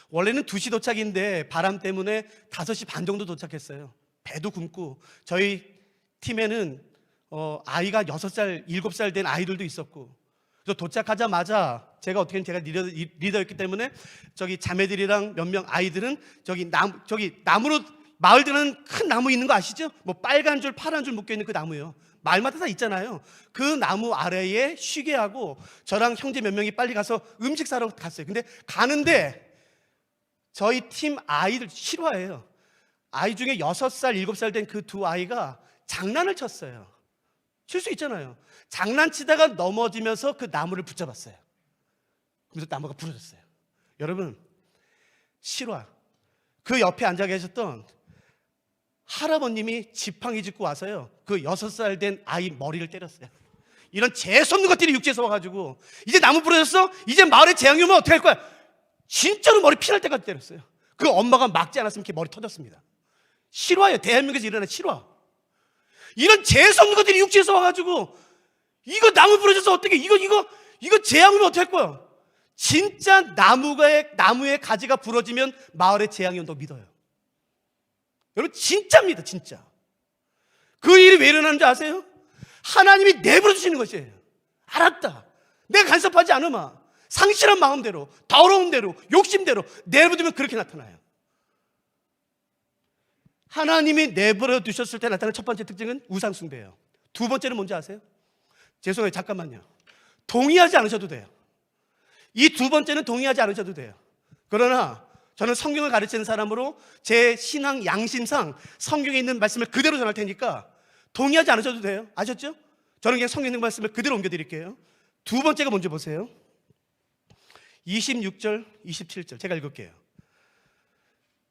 원래는 2시 도착인데 바람 때문에 5시 반 정도 도착했어요. 배도 굶고, 저희 팀에는 아이가 6살, 7살 된 아이들도 있었고, 그래서 도착하자마자 제가 리더였기 때문에 저기 자매들이랑 몇 명 아이들은 저기 나무로, 마을 들은 큰 나무 있는 거 아시죠? 뭐 빨간 줄 파란 줄 묶여 있는 그 나무요. 마을마다 다 있잖아요. 그 나무 아래에 쉬게 하고 저랑 형제 몇 명이 빨리 가서 음식 사러 갔어요. 근데 가는데 저희 팀 아이들 실화예요. 아이 중에 6살, 7살 된 그 두 아이가 장난을 쳤어요. 칠 수 있잖아요. 장난치다가 넘어지면서 그 나무를 붙잡았어요. 그래서 나무가 부러졌어요. 여러분, 실화. 그 옆에 앉아 계셨던 할아버님이 지팡이 짚고 와서요, 그 6살 된 아이 머리를 때렸어요. 이런 재수없는 것들이 육지에서 와가지고, 이제 나무 부러졌어? 이제 마을에 재앙이 오면 어떻게 할 거야? 진짜로 머리 피날 때까지 때렸어요. 그 엄마가 막지 않았으면 이렇게 머리 터졌습니다. 실화예요. 대한민국에서 일어난 실화. 이런 재수없는 것들이 육지에서 와가지고, 이거 나무 부러져서 어떻게, 이거 재앙 오면 어떻게 할 거야? 진짜 나무의 가지가 부러지면 마을에 재앙이 온다고 믿어요. 여러분, 진짜입니다. 진짜. 그 일이 왜 일어나는지 아세요? 하나님이 내버려 두시는 것이에요. 알았다, 내가 간섭하지 않으마, 상실한 마음대로, 더러운 대로, 욕심대로 내버려두면 그렇게 나타나요. 하나님이 내버려 두셨을 때 나타나는 첫 번째 특징은 우상 숭배예요. 두 번째는 뭔지 아세요? 죄송해요, 잠깐만요. 동의하지 않으셔도 돼요. 이 두 번째는 동의하지 않으셔도 돼요. 그러나 저는 성경을 가르치는 사람으로 제 신앙 양심상 성경에 있는 말씀을 그대로 전할 테니까 동의하지 않으셔도 돼요. 아셨죠? 저는 그냥 성경에 있는 말씀을 그대로 옮겨드릴게요. 두 번째가 뭔지 보세요. 26절, 27절 제가 읽을게요.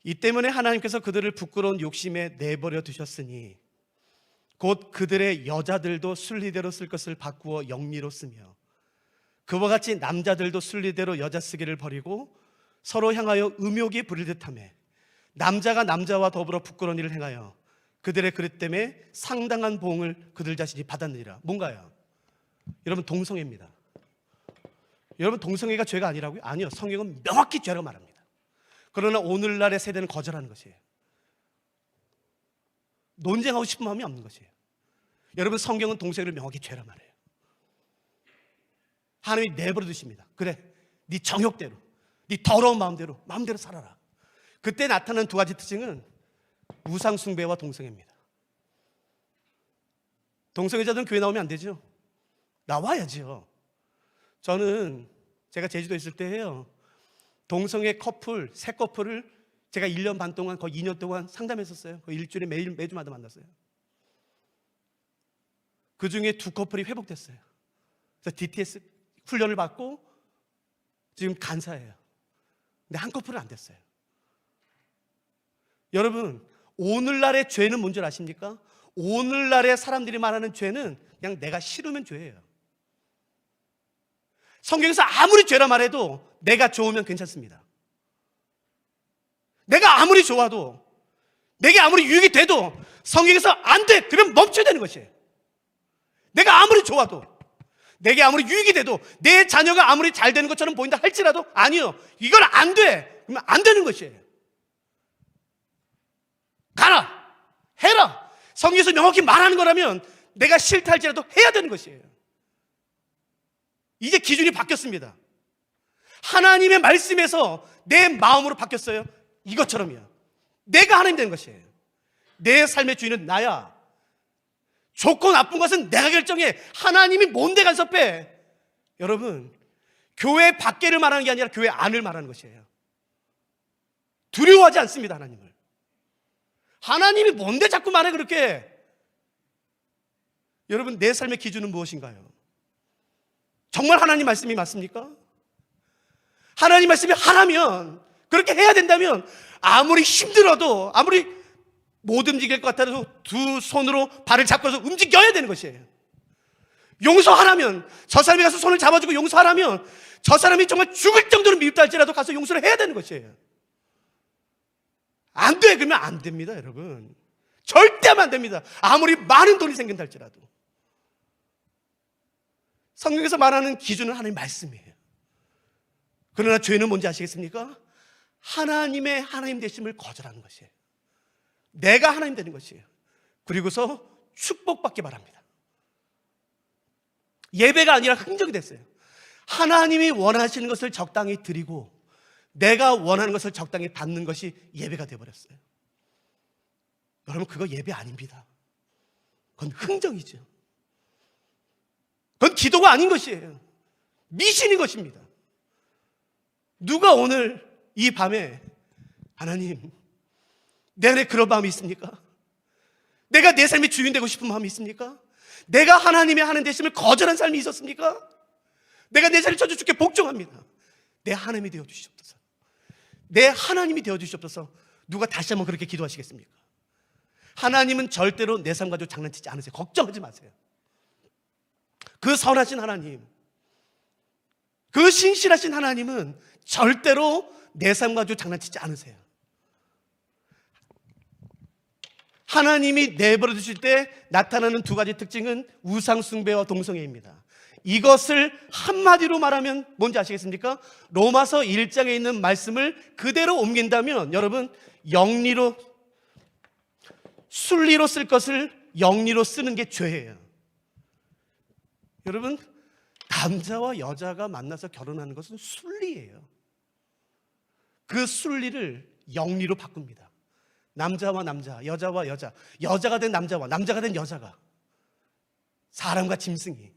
이 때문에 하나님께서 그들을 부끄러운 욕심에 내버려 두셨으니 곧 그들의 여자들도 순리대로 쓸 것을 바꾸어 영리로 쓰며 그와 같이 남자들도 순리대로 여자 쓰기를 버리고 서로 향하여 음욕이 부릴 듯하며 남자가 남자와 더불어 부끄러운 일을 행하여 그들의 그릇 때문에 상당한 보응을 그들 자신이 받았느니라. 뭔가요? 여러분, 동성애입니다. 여러분, 동성애가 죄가 아니라고요? 아니요, 성경은 명확히 죄라고 말합니다. 그러나 오늘날의 세대는 거절하는 것이에요. 논쟁하고 싶은 마음이 없는 것이에요. 여러분, 성경은 동성애를 명확히 죄라 말해요. 하나님이 내버려 두십니다. 그래, 네 정욕대로, 네 더러운 마음대로 살아라. 그때 나타나는 두 가지 특징은 우상 숭배와 동성애입니다. 동성애자들은 교회 나오면 안 되죠. 나와야죠. 저는 제가 제주도에 있을 때 해요, 동성애 커플, 세 커플을 제가 1년 반 동안, 거의 2년 동안 상담했었어요. 거의 일주일에 매주마다 만났어요. 그 중에 두 커플이 회복됐어요. 그래서 DTS 훈련을 받고 지금 간사예요. 근데 한 커플은 안 됐어요. 여러분, 오늘날의 죄는 뭔지 아십니까? 오늘날의 사람들이 말하는 죄는 그냥 내가 싫으면 죄예요. 성경에서 아무리 죄라 말해도 내가 좋으면 괜찮습니다. 내가 아무리 좋아도, 내게 아무리 유익이 돼도 성경에서 안 돼! 그러면 멈춰야 되는 것이에요. 내가 아무리 좋아도, 내게 아무리 유익이 돼도, 내 자녀가 아무리 잘 되는 것처럼 보인다 할지라도 아니요, 이건 안 돼! 그러면 안 되는 것이에요. 가라! 해라! 성경에서 명확히 말하는 거라면 내가 싫다 할지라도 해야 되는 것이에요. 이제 기준이 바뀌었습니다. 하나님의 말씀에서 내 마음으로 바뀌었어요. 이것처럼요. 내가 하나님 되는 것이에요. 내 삶의 주인은 나야. 좋고 나쁜 것은 내가 결정해. 하나님이 뭔데 간섭해? 여러분, 교회 밖에를 말하는 게 아니라 교회 안을 말하는 것이에요. 두려워하지 않습니다, 하나님을. 하나님이 뭔데 자꾸 말해 그렇게? 여러분, 내 삶의 기준은 무엇인가요? 정말 하나님 말씀이 맞습니까? 하나님 말씀이 하라면, 그렇게 해야 된다면 아무리 힘들어도, 아무리 못 움직일 것 같아도 두 손으로 발을 잡고서 움직여야 되는 것이에요. 용서하라면, 저 사람이 가서 손을 잡아주고 용서하라면, 저 사람이 정말 죽을 정도로 미흡다 할지라도 가서 용서를 해야 되는 것이에요. 안 돼! 그러면 안 됩니다, 여러분. 절대 하면 안 됩니다. 아무리 많은 돈이 생긴다 할지라도. 성경에서 말하는 기준은 하나님 말씀이에요. 그러나 죄는 뭔지 아시겠습니까? 하나님의 하나님 되심을 거절하는 것이에요. 내가 하나님 되는 것이에요. 그리고서 축복받기 바랍니다. 예배가 아니라 흥정이 됐어요. 하나님이 원하시는 것을 적당히 드리고 내가 원하는 것을 적당히 받는 것이 예배가 되어버렸어요. 여러분, 그거 예배 아닙니다. 그건 흥정이죠. 그건 기도가 아닌 것이에요. 미신인 것입니다. 누가 오늘 이 밤에 하나님, 내 안에 그런 마음이 있습니까? 내가 내 삶의 주인 되고 싶은 마음이 있습니까? 내가 하나님의 하나님 되심을 거절한 삶이 있었습니까? 내가 내 자리를 쳐주십께 복종합니다. 내 하나님이 되어주시옵소서. 내 하나님이 되어주시옵소서. 누가 다시 한번 그렇게 기도하시겠습니까? 하나님은 절대로 내 삶 가지고 장난치지 않으세요. 걱정하지 마세요. 그 선하신 하나님, 그 신실하신 하나님은 절대로 내 삶 가지고 장난치지 않으세요. 하나님이 내버려 두실 때 나타나는 두 가지 특징은 우상 숭배와 동성애입니다. 이것을 한마디로 말하면 뭔지 아시겠습니까? 로마서 1장에 있는 말씀을 그대로 옮긴다면 여러분, 영리로, 순리로 쓸 것을 영리로 쓰는 게 죄예요. 여러분, 남자와 여자가 만나서 결혼하는 것은 순리예요. 그 순리를 영리로 바꿉니다. 남자와 남자, 여자와 여자, 여자가 된 남자와 남자가 된 여자가, 사람과 짐승이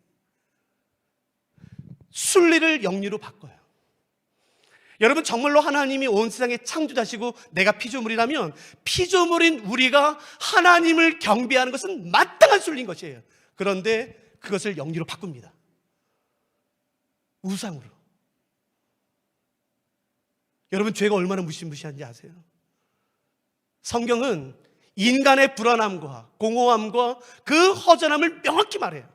순리를 영리로 바꿔요. 여러분, 정말로 하나님이 온 세상에 창조자시고 내가 피조물이라면 피조물인 우리가 하나님을 경배하는 것은 마땅한 순리인 것이에요. 그런데 그것을 영리로 바꿉니다. 우상으로. 여러분, 죄가 얼마나 무시무시한지 아세요? 성경은 인간의 불안함과 공허함과 그 허전함을 명확히 말해요.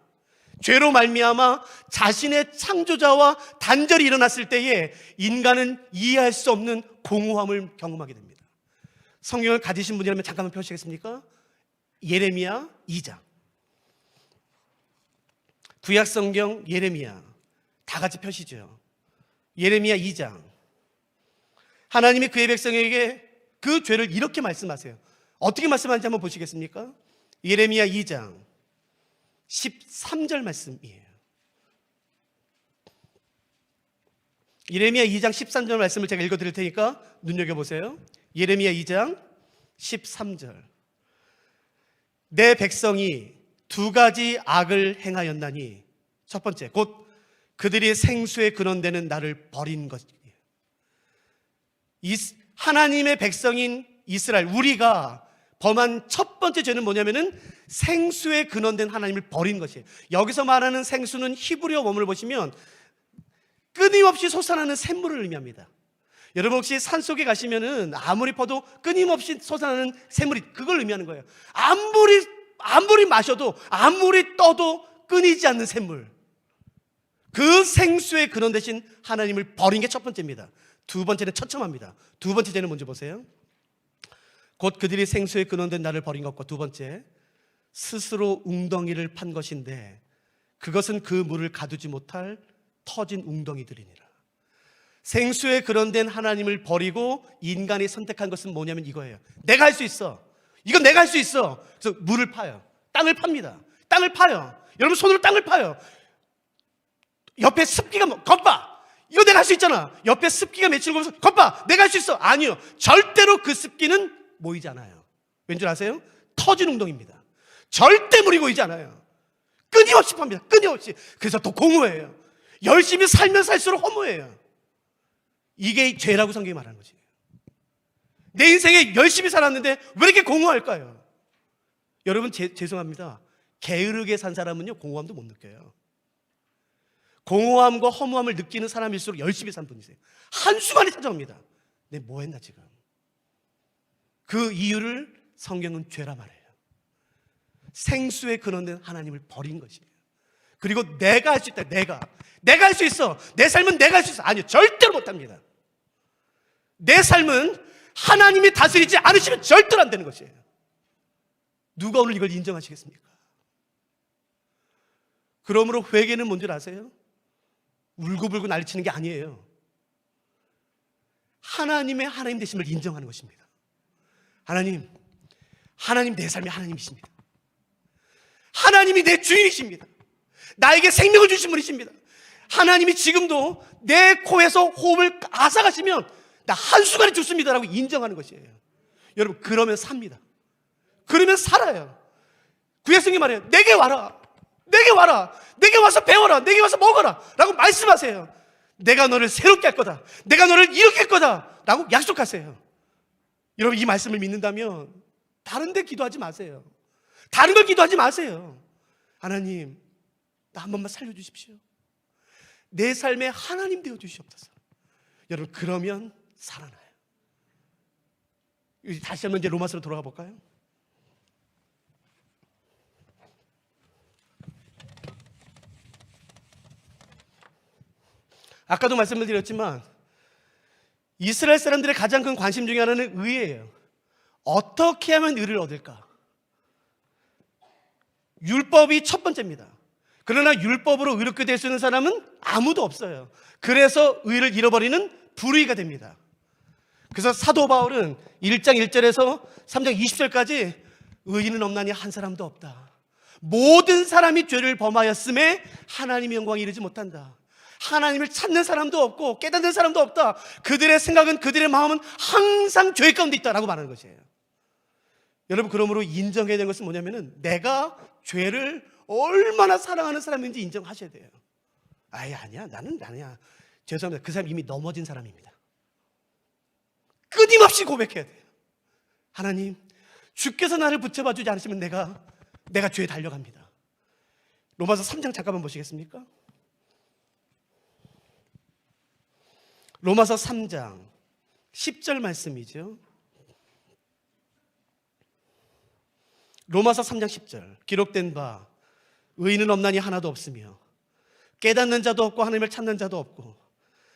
죄로 말미암아 자신의 창조자와 단절이 일어났을 때에 인간은 이해할 수 없는 공허함을 경험하게 됩니다. 성경을 가지신 분이라면 잠깐만 펴시겠습니까? 예레미야 2장. 구약성경 예레미야 다 같이 펴시죠. 예레미야 2장. 하나님이 그의 백성에게 그 죄를 이렇게 말씀하세요. 어떻게 말씀하는지 한번 보시겠습니까? 예레미야 2장 13절 말씀이에요. 예레미야 2장 13절 말씀을 제가 읽어드릴 테니까 눈여겨보세요. 예레미야 2장 13절. 내 백성이 두 가지 악을 행하였나니, 첫 번째, 곧 그들이 생수의 근원되는 나를 버린 것이에요. 하나님의 백성인 이스라엘, 우리가 범한 첫 번째 죄는 뭐냐면은 생수의 근원된 하나님을 버린 것이에요. 여기서 말하는 생수는 히브리어 원문을 보시면 끊임없이 솟아나는 샘물을 의미합니다. 여러분, 혹시 산속에 가시면은 아무리 퍼도 끊임없이 솟아나는 샘물이, 그걸 의미하는 거예요. 아무리 마셔도, 아무리 떠도 끊이지 않는 샘물, 그 생수의 근원 대신 하나님을 버린 게 첫 번째입니다. 두 번째는 처참합니다. 두 번째 죄는 먼저 보세요. 곧 그들이 생수의 근원된 나를 버린 것과, 두 번째, 스스로 웅덩이를 판 것인데 그것은 그 물을 가두지 못할 터진 웅덩이들이니라. 생수의 근원된 하나님을 버리고 인간이 선택한 것은 뭐냐면 이거예요. 내가 할 수 있어. 이건 내가 할 수 있어. 그래서 물을 파요. 땅을 팝니다. 땅을 파요. 여러분 손으로 땅을 파요. 옆에 습기가 겉봐. 이거 내가 할 수 있잖아. 옆에 습기가 맺히는 거면서 겉봐. 내가 할 수 있어. 아니요. 절대로 그 습기는 모이지 않아요. 왠줄 아세요? 터진 웅덩이입니다. 절대 물이 고이지 않아요. 끊임없이 팝니다. 끊임없이. 그래서 더 공허해요. 열심히 살면 살수록 허무해요. 이게 죄라고 성경이 말하는 거지. 내 인생에 열심히 살았는데 왜 이렇게 공허할까요? 여러분 죄송합니다. 게으르게 산 사람은요 공허함도 못 느껴요. 공허함과 허무함을 느끼는 사람일수록 열심히 산 분이세요. 한순간에 찾아옵니다. 내가 뭐 했나 지금. 그 이유를 성경은 죄라 말해요. 생수의 근원된 하나님을 버린 것이에요. 그리고 내가 할 수 있다. 내가 할 수 있어. 내 삶은 내가 할 수 있어. 아니요, 절대로 못합니다. 내 삶은 하나님이 다스리지 않으시면 절대로 안 되는 것이에요. 누가 오늘 이걸 인정하시겠습니까? 그러므로 회개는 뭔지 아세요? 울고불고 난리치는 게 아니에요. 하나님의 하나님 되심을 인정하는 것입니다. 하나님 내 삶의 하나님이십니다. 하나님이 내 주인이십니다. 나에게 생명을 주신 분이십니다. 하나님이 지금도 내 코에서 호흡을 앗아가시면 나 한순간에 죽습니다라고 인정하는 것이에요. 여러분 그러면 삽니다. 그러면 살아요. 구약성경이 말해요. 내게 와라. 내게 와라. 내게 와서 배워라. 내게 와서 먹어라 라고 말씀하세요. 내가 너를 새롭게 할 거다. 내가 너를 일으킬 거다 라고 약속하세요. 여러분 이 말씀을 믿는다면 다른 데 기도하지 마세요. 다른 걸 기도하지 마세요. 하나님 나 한 번만 살려주십시오. 내 삶의 하나님 되어 주시옵소서. 여러분 그러면 살아나요. 다시 한번 이제 로마서로 돌아가 볼까요? 아까도 말씀을 드렸지만 이스라엘 사람들의 가장 큰 관심 중에 하나는 의예요. 어떻게 하면 의를 얻을까? 율법이 첫 번째입니다. 그러나 율법으로 의롭게 될 수 있는 사람은 아무도 없어요. 그래서 의를 잃어버리는 불의가 됩니다. 그래서 사도 바울은 1장 1절에서 3장 20절까지 의인은 없나니 한 사람도 없다. 모든 사람이 죄를 범하였음에 하나님의 영광에 이르지 못한다. 하나님을 찾는 사람도 없고 깨닫는 사람도 없다. 그들의 생각은, 그들의 마음은 항상 죄 가운데 있다라고 말하는 것이에요. 여러분 그러므로 인정해야 되는 것은 뭐냐면은 내가 죄를 얼마나 사랑하는 사람인지 인정하셔야 돼요. 아니야 나는 아니야. 죄송합니다. 그 사람 이미 넘어진 사람입니다. 끊임없이 고백해야 돼요. 하나님 주께서 나를 붙잡아 주지 않으시면 내가 죄에 달려갑니다. 로마서 3장 잠깐만 보시겠습니까? 로마서 3장 10절 말씀이죠. 로마서 3장 10절 기록된 바 의인은 없나니 하나도 없으며 깨닫는 자도 없고 하나님을 찾는 자도 없고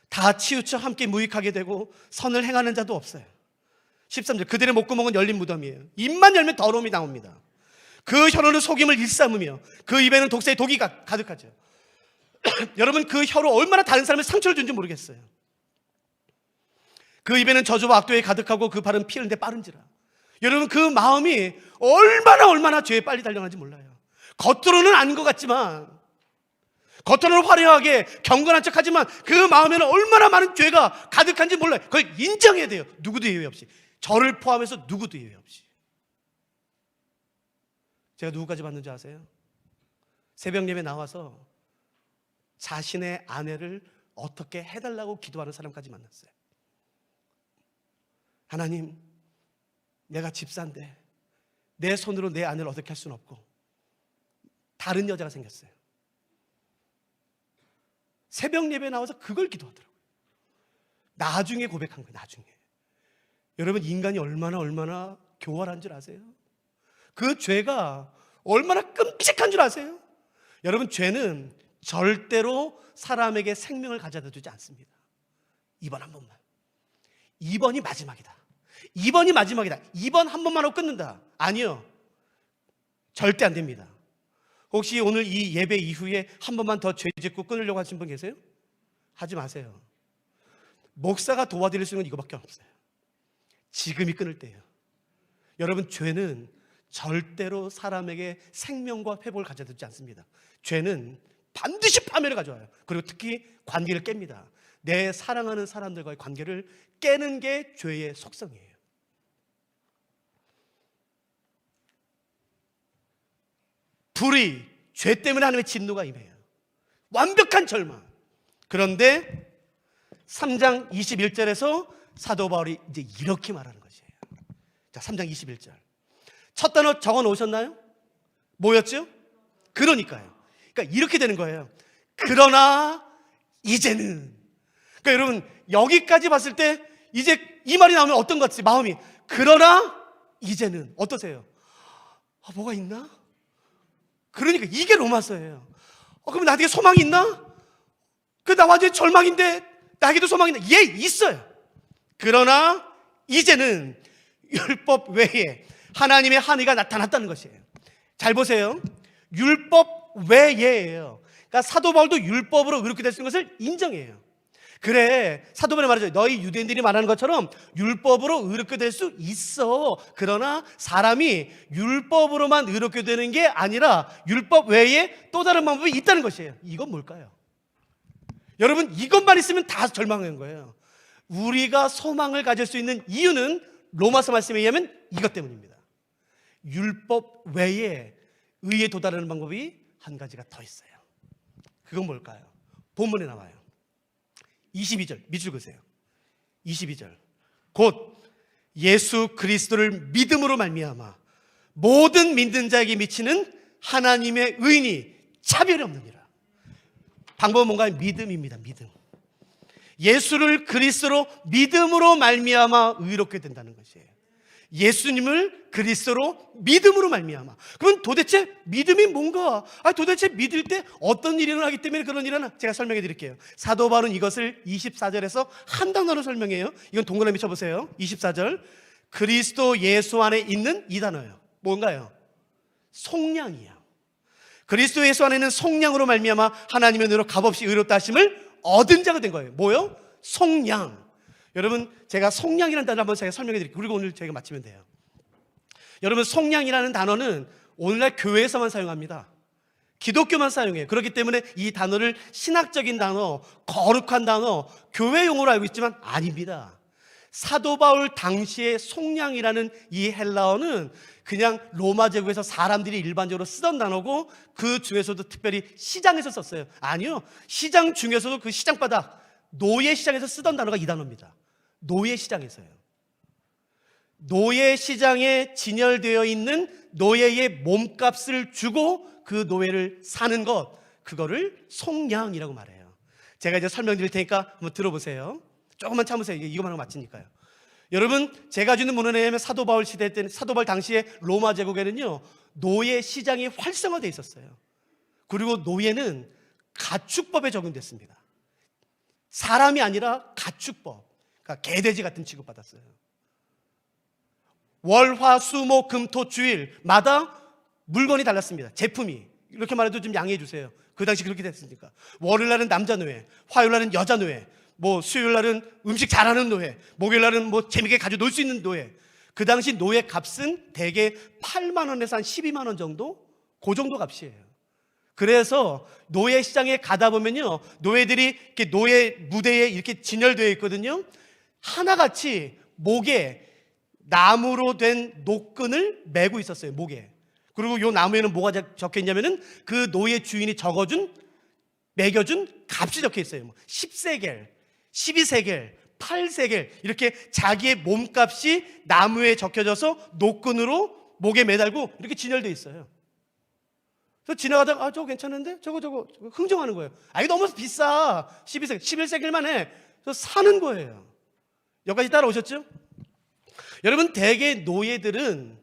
다 치우쳐 함께 무익하게 되고 선을 행하는 자도 없어요. 13절 그들의 목구멍은 열린 무덤이에요. 입만 열면 더러움이 나옵니다. 그 혀로는 속임을 일삼으며 그 입에는 독사의 독이 가득하죠. 여러분 그 혀로 얼마나 다른 사람을 상처를 준지 모르겠어요. 그 입에는 저주와 악도에 가득하고 그 발은 피 흘리는데 빠른지라. 여러분 그 마음이 얼마나 죄에 빨리 달려가는지 몰라요. 겉으로는 아닌 것 같지만, 겉으로는 화려하게 경건한 척하지만 그 마음에는 얼마나 많은 죄가 가득한지 몰라요. 그걸 인정해야 돼요. 누구도 예외 없이. 저를 포함해서 누구도 예외 없이. 제가 누구까지 봤는지 아세요? 새벽 예배 나와서 자신의 아내를 어떻게 해달라고 기도하는 사람까지 만났어요. 하나님, 내가 집사인데 내 손으로 내 아내를 어떻게 할 수는 없고 다른 여자가 생겼어요. 새벽 예배에 나와서 그걸 기도하더라고요. 나중에 고백한 거예요. 나중에. 여러분 인간이 얼마나 교활한 줄 아세요? 그 죄가 얼마나 끔찍한 줄 아세요? 여러분 죄는 절대로 사람에게 생명을 가져다 주지 않습니다. 이번 한 번만. 이번이 마지막이다. 이번이 마지막이다. 이번 한 번만 하고 끊는다. 아니요. 절대 안 됩니다. 혹시 오늘 이 예배 이후에 한 번만 더 죄 짓고 끊으려고 하신 분 계세요? 하지 마세요. 목사가 도와드릴 수 있는 건 이거밖에 없어요. 지금이 끊을 때예요. 여러분, 죄는 절대로 사람에게 생명과 회복을 가져다 주지 않습니다. 죄는 반드시 파멸을 가져와요. 그리고 특히 관계를 깹니다. 내 사랑하는 사람들과의 관계를 깨는 게 죄의 속성이에요. 불의, 죄 때문에 하나님의 진노가 임해요. 완벽한 절망. 그런데 3장 21절에서 사도 바울이 이제 이렇게 말하는 것이에요. 자, 3장 21절. 첫 단어 적어 놓으셨나요? 뭐였죠? 그러니까요. 그러니까 이렇게 되는 거예요. 그러나 이제는. 그러니까 여러분, 여기까지 봤을 때 이제 이 말이 나오면 어떤 것 같지? 마음이. 그러나 이제는. 어떠세요? 뭐가 있나? 그러니까 이게 로마서예요. 그럼 나에게 소망이 있나? 나 완전히 절망인데 나에게도 소망이 있나? 예, 있어요. 그러나 이제는 율법 외에 하나님의 한의가 나타났다는 것이에요. 잘 보세요. 율법 외에예요. 그러니까 사도 바울도 율법으로 의롭게 될 수 있는 것을 인정해요. 그래, 사도 바울이 말하죠. 너희 유대인들이 말하는 것처럼 율법으로 의롭게 될 수 있어. 그러나 사람이 율법으로만 의롭게 되는 게 아니라 율법 외에 또 다른 방법이 있다는 것이에요. 이건 뭘까요? 여러분, 이것만 있으면 다 절망하는 거예요. 우리가 소망을 가질 수 있는 이유는 로마서 말씀에 의하면 이것 때문입니다. 율법 외에 의에 도달하는 방법이 한 가지가 더 있어요. 그건 뭘까요? 본문에 나와요. 22절 밑줄 그으세요. 22절. 곧 예수 그리스도를 믿음으로 말미암아 모든 믿는 자에게 미치는 하나님의 의인이 차별이 없느니라. 방법은 뭔가요? 믿음입니다. 믿음. 예수를 그리스도로 믿음으로 말미암아 의롭게 된다는 것이에요. 예수님을 그리스도로 믿음으로 말미암아. 그럼 도대체 믿음이 뭔가? 도대체 믿을 때 어떤 일이 일어나기 때문에 그런 일이 일어나? 제가 설명해 드릴게요. 사도 바울은 이것을 24절에서 한 단어로 설명해요. 이건 동그라미 쳐보세요. 24절. 그리스도 예수 안에 있는 이 단어예요. 뭔가요? 속량이야. 그리스도 예수 안에 있는 속량으로 말미암아 하나님의 은혜로 값없이 의롭다 하심을 얻은 자가 된 거예요. 뭐요? 속량. 여러분, 제가 속량이라는 단어 한번 제가 설명해 드릴게요. 그리고 오늘 저희가 마치면 돼요. 여러분, 속량이라는 단어는 오늘날 교회에서만 사용합니다. 기독교만 사용해요. 그렇기 때문에 이 단어를 신학적인 단어, 거룩한 단어, 교회 용어로 알고 있지만 아닙니다. 사도 바울 당시의 속량이라는 이 헬라어는 그냥 로마 제국에서 사람들이 일반적으로 쓰던 단어고 그 중에서도 특별히 시장에서 썼어요. 아니요, 시장 중에서도 그 시장바닥 노예 시장에서 쓰던 단어가 이 단어입니다. 노예 시장에서요. 노예 시장에 진열되어 있는 노예의 몸값을 주고 그 노예를 사는 것, 그거를 속량이라고 말해요. 제가 이제 설명드릴 테니까 한번 들어보세요. 조금만 참으세요. 이거만 하고 마치니까요. 여러분, 제가 주는 문헌에 의하면 사도 바울 시대 때는, 사도 바울 당시에 로마 제국에는요 노예 시장이 활성화되어 있었어요. 그리고 노예는 가축법에 적용됐습니다. 사람이 아니라 가축법, 그러니까 개돼지 같은 취급받았어요. 월, 화, 수, 목, 금, 토, 주일마다 물건이 달랐습니다. 제품이. 이렇게 말해도 좀 양해해 주세요. 그 당시 그렇게 됐으니까. 월요일 날은 남자 노예, 화요일 날은 여자 노예, 수요일 날은 음식 잘하는 노예, 목요일 날은 재밌게 가지고 놀 수 있는 노예. 그 당시 노예 값은 대개 8만 원에서 한 12만 원 정도? 그 정도 값이에요. 그래서 노예 시장에 가다 보면요, 노예들이 이렇게 노예 무대에 이렇게 진열되어 있거든요. 하나같이 목에 나무로 된 노끈을 메고 있었어요, 목에. 그리고 요 나무에는 뭐가 적혀 있냐면은 그 노예 주인이 매겨준 값이 적혀 있어요. 10세겔, 12세겔, 8세겔, 이렇게 자기의 몸값이 나무에 적혀져서 노끈으로 목에 매달고 이렇게 진열되어 있어요. 그래서 지나가다가 저거 괜찮은데? 저거 흥정하는 거예요. 이거 너무 비싸. 12세겔, 11세겔만 해. 그래서 사는 거예요. 여기까지 따라오셨죠? 여러분, 대개 노예들은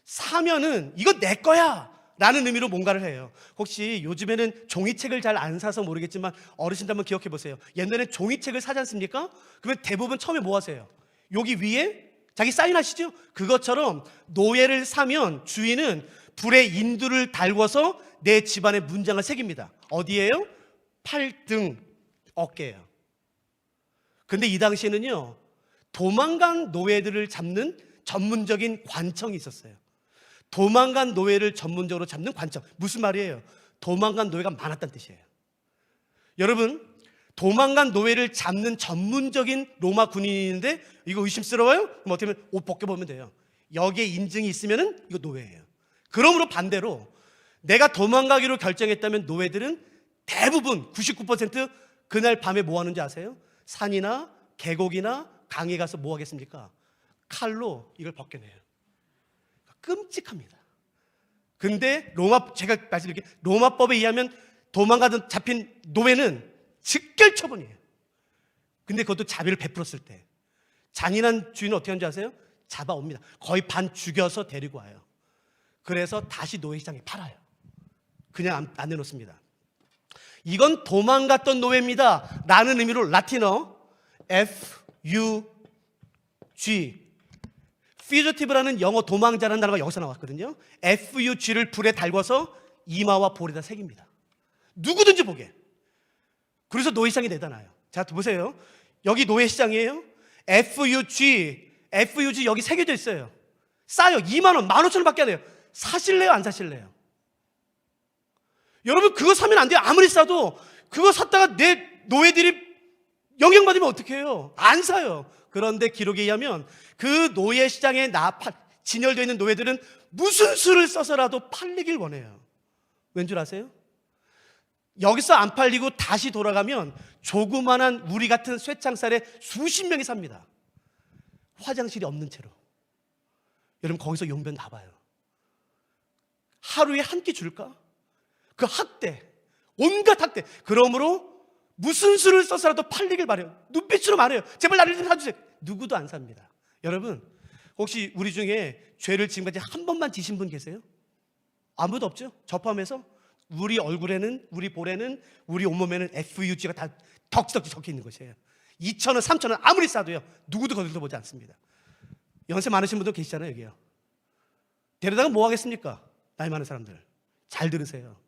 사면은 이거 내 거야 라는 의미로 뭔가를 해요. 혹시 요즘에는 종이책을 잘 안 사서 모르겠지만 어르신들 한번 기억해 보세요. 옛날에는 종이책을 사지 않습니까? 그러면 대부분 처음에 뭐 하세요? 여기 위에 자기 사인하시죠? 그것처럼 노예를 사면 주인은 불에 인두를 달궈서 내 집안의 문장을 새깁니다. 어디예요? 팔등, 어깨예요. 근데 이 당시에는요, 도망간 노예들을 잡는 전문적인 관청이 있었어요. 도망간 노예를 전문적으로 잡는 관청. 무슨 말이에요? 도망간 노예가 많았다는 뜻이에요. 여러분, 도망간 노예를 잡는 전문적인 로마 군인이 있는데 이거 의심스러워요? 그럼 어떻게 하면 옷 벗겨보면 돼요. 여기에 인증이 있으면 이거 노예예요. 그러므로 반대로 내가 도망가기로 결정했다면 노예들은 대부분 99% 그날 밤에 뭐 하는지 아세요? 산이나 계곡이나 강에 가서 뭐 하겠습니까? 칼로 이걸 벗겨내요. 끔찍합니다. 근데 제가 말씀드릴게요. 로마법에 의하면 도망가던 잡힌 노예는 즉결 처분이에요. 근데 그것도 자비를 베풀었을 때 잔인한 주인은 어떻게 하는지 아세요? 잡아옵니다. 거의 반 죽여서 데리고 와요. 그래서 다시 노예시장에 팔아요. 그냥 안 내놓습니다. 이건 도망갔던 노예입니다 라는 의미로 라틴어 FUG, fugitive라는 영어 도망자라는 단어가 여기서 나왔거든요. FUG를 불에 달궈서 이마와 볼에다 새깁니다. 누구든지 보게. 그래서 노예시장이 내다놔요. 자, 보세요. 여기 노예시장이에요. FUG 여기 새겨져 있어요. 싸요. 2만 원, 15,000원밖에 안 해요. 사실래요? 안 사실래요? 여러분, 그거 사면 안 돼요. 아무리 싸도. 그거 샀다가 내 노예들이 영향받으면 어떡해요? 안 사요. 그런데 기록에 의하면 그 노예시장에 진열되어 있는 노예들은 무슨 수를 써서라도 팔리길 원해요. 왠 줄 아세요? 여기서 안 팔리고 다시 돌아가면 조그만한 우리 같은 쇠창살에 수십 명이 삽니다. 화장실이 없는 채로. 여러분, 거기서 용변 다 봐요. 하루에 한 끼 줄까? 그 학대, 온갖 학대. 그러므로 무슨 수를 써서라도 팔리길 바래요. 눈빛으로 말해요. 제발 나를 좀 사주세요. 누구도 안 삽니다. 여러분, 혹시 우리 중에 죄를 지금까지 한 번만 지신 분 계세요? 아무도 없죠? 저 포함해서? 우리 얼굴에는, 우리 볼에는, 우리 온몸에는 FUG가 다 덕지덕지 적혀 있는 것이에요. 2,000원, 3,000원 아무리 싸도요, 누구도 거들떠보지 않습니다. 연세 많으신 분도 계시잖아요, 여기요. 데려다가 뭐 하겠습니까? 나이 많은 사람들. 잘 들으세요.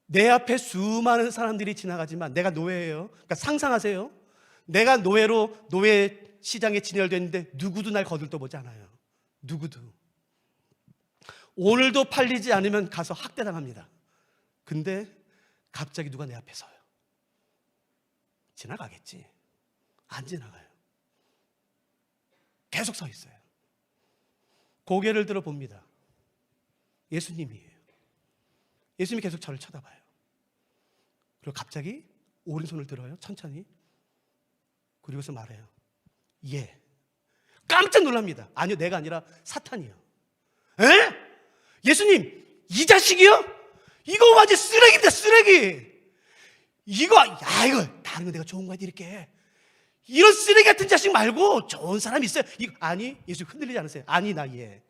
내 앞에 수많은 사람들이 지나가지만 내가 노예예요. 그러니까 상상하세요. 내가 노예로 노예 시장에 진열됐는데 누구도 날 거들떠보지 않아요. 누구도. 오늘도 팔리지 않으면 가서 학대당합니다. 근데 갑자기 누가 내 앞에 서요. 지나가겠지. 안 지나가요. 계속 서 있어요. 고개를 들어 봅니다. 예수님이에요. 예수님이 계속 저를 쳐다봐요. 그리고 갑자기 오른손을 들어요. 천천히. 그리고서 말해요. 예. 깜짝 놀랍니다. 아니요, 내가 아니라 사탄이요. 에? 예수님, 이 자식이요? 이거 완전 쓰레기입니다, 쓰레기. 이거 다른 거 내가 좋은 거 해드릴게. 이런 쓰레기 같은 자식 말고 좋은 사람 있어요. 아니, 예수 흔들리지 않으세요. 아니, 나 예.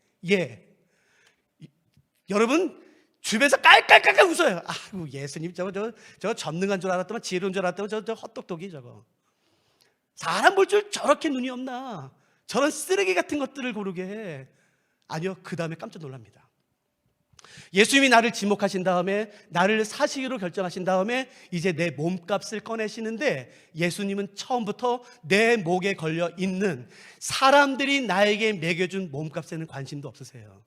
여러분, 주변에서 깔깔깔깔 웃어요. 아이고, 예수님 저거 전능한 줄 알았더만, 지혜로운 줄 알았더만, 저 헛똑똑이 저거. 사람 볼 줄 저렇게 눈이 없나? 저런 쓰레기 같은 것들을 고르게 해. 아니요, 그 다음에 깜짝 놀랍니다. 예수님이 나를 지목하신 다음에, 나를 사시기로 결정하신 다음에 이제 내 몸값을 꺼내시는데, 예수님은 처음부터 내 목에 걸려 있는 사람들이 나에게 매겨준 몸값에는 관심도 없으세요.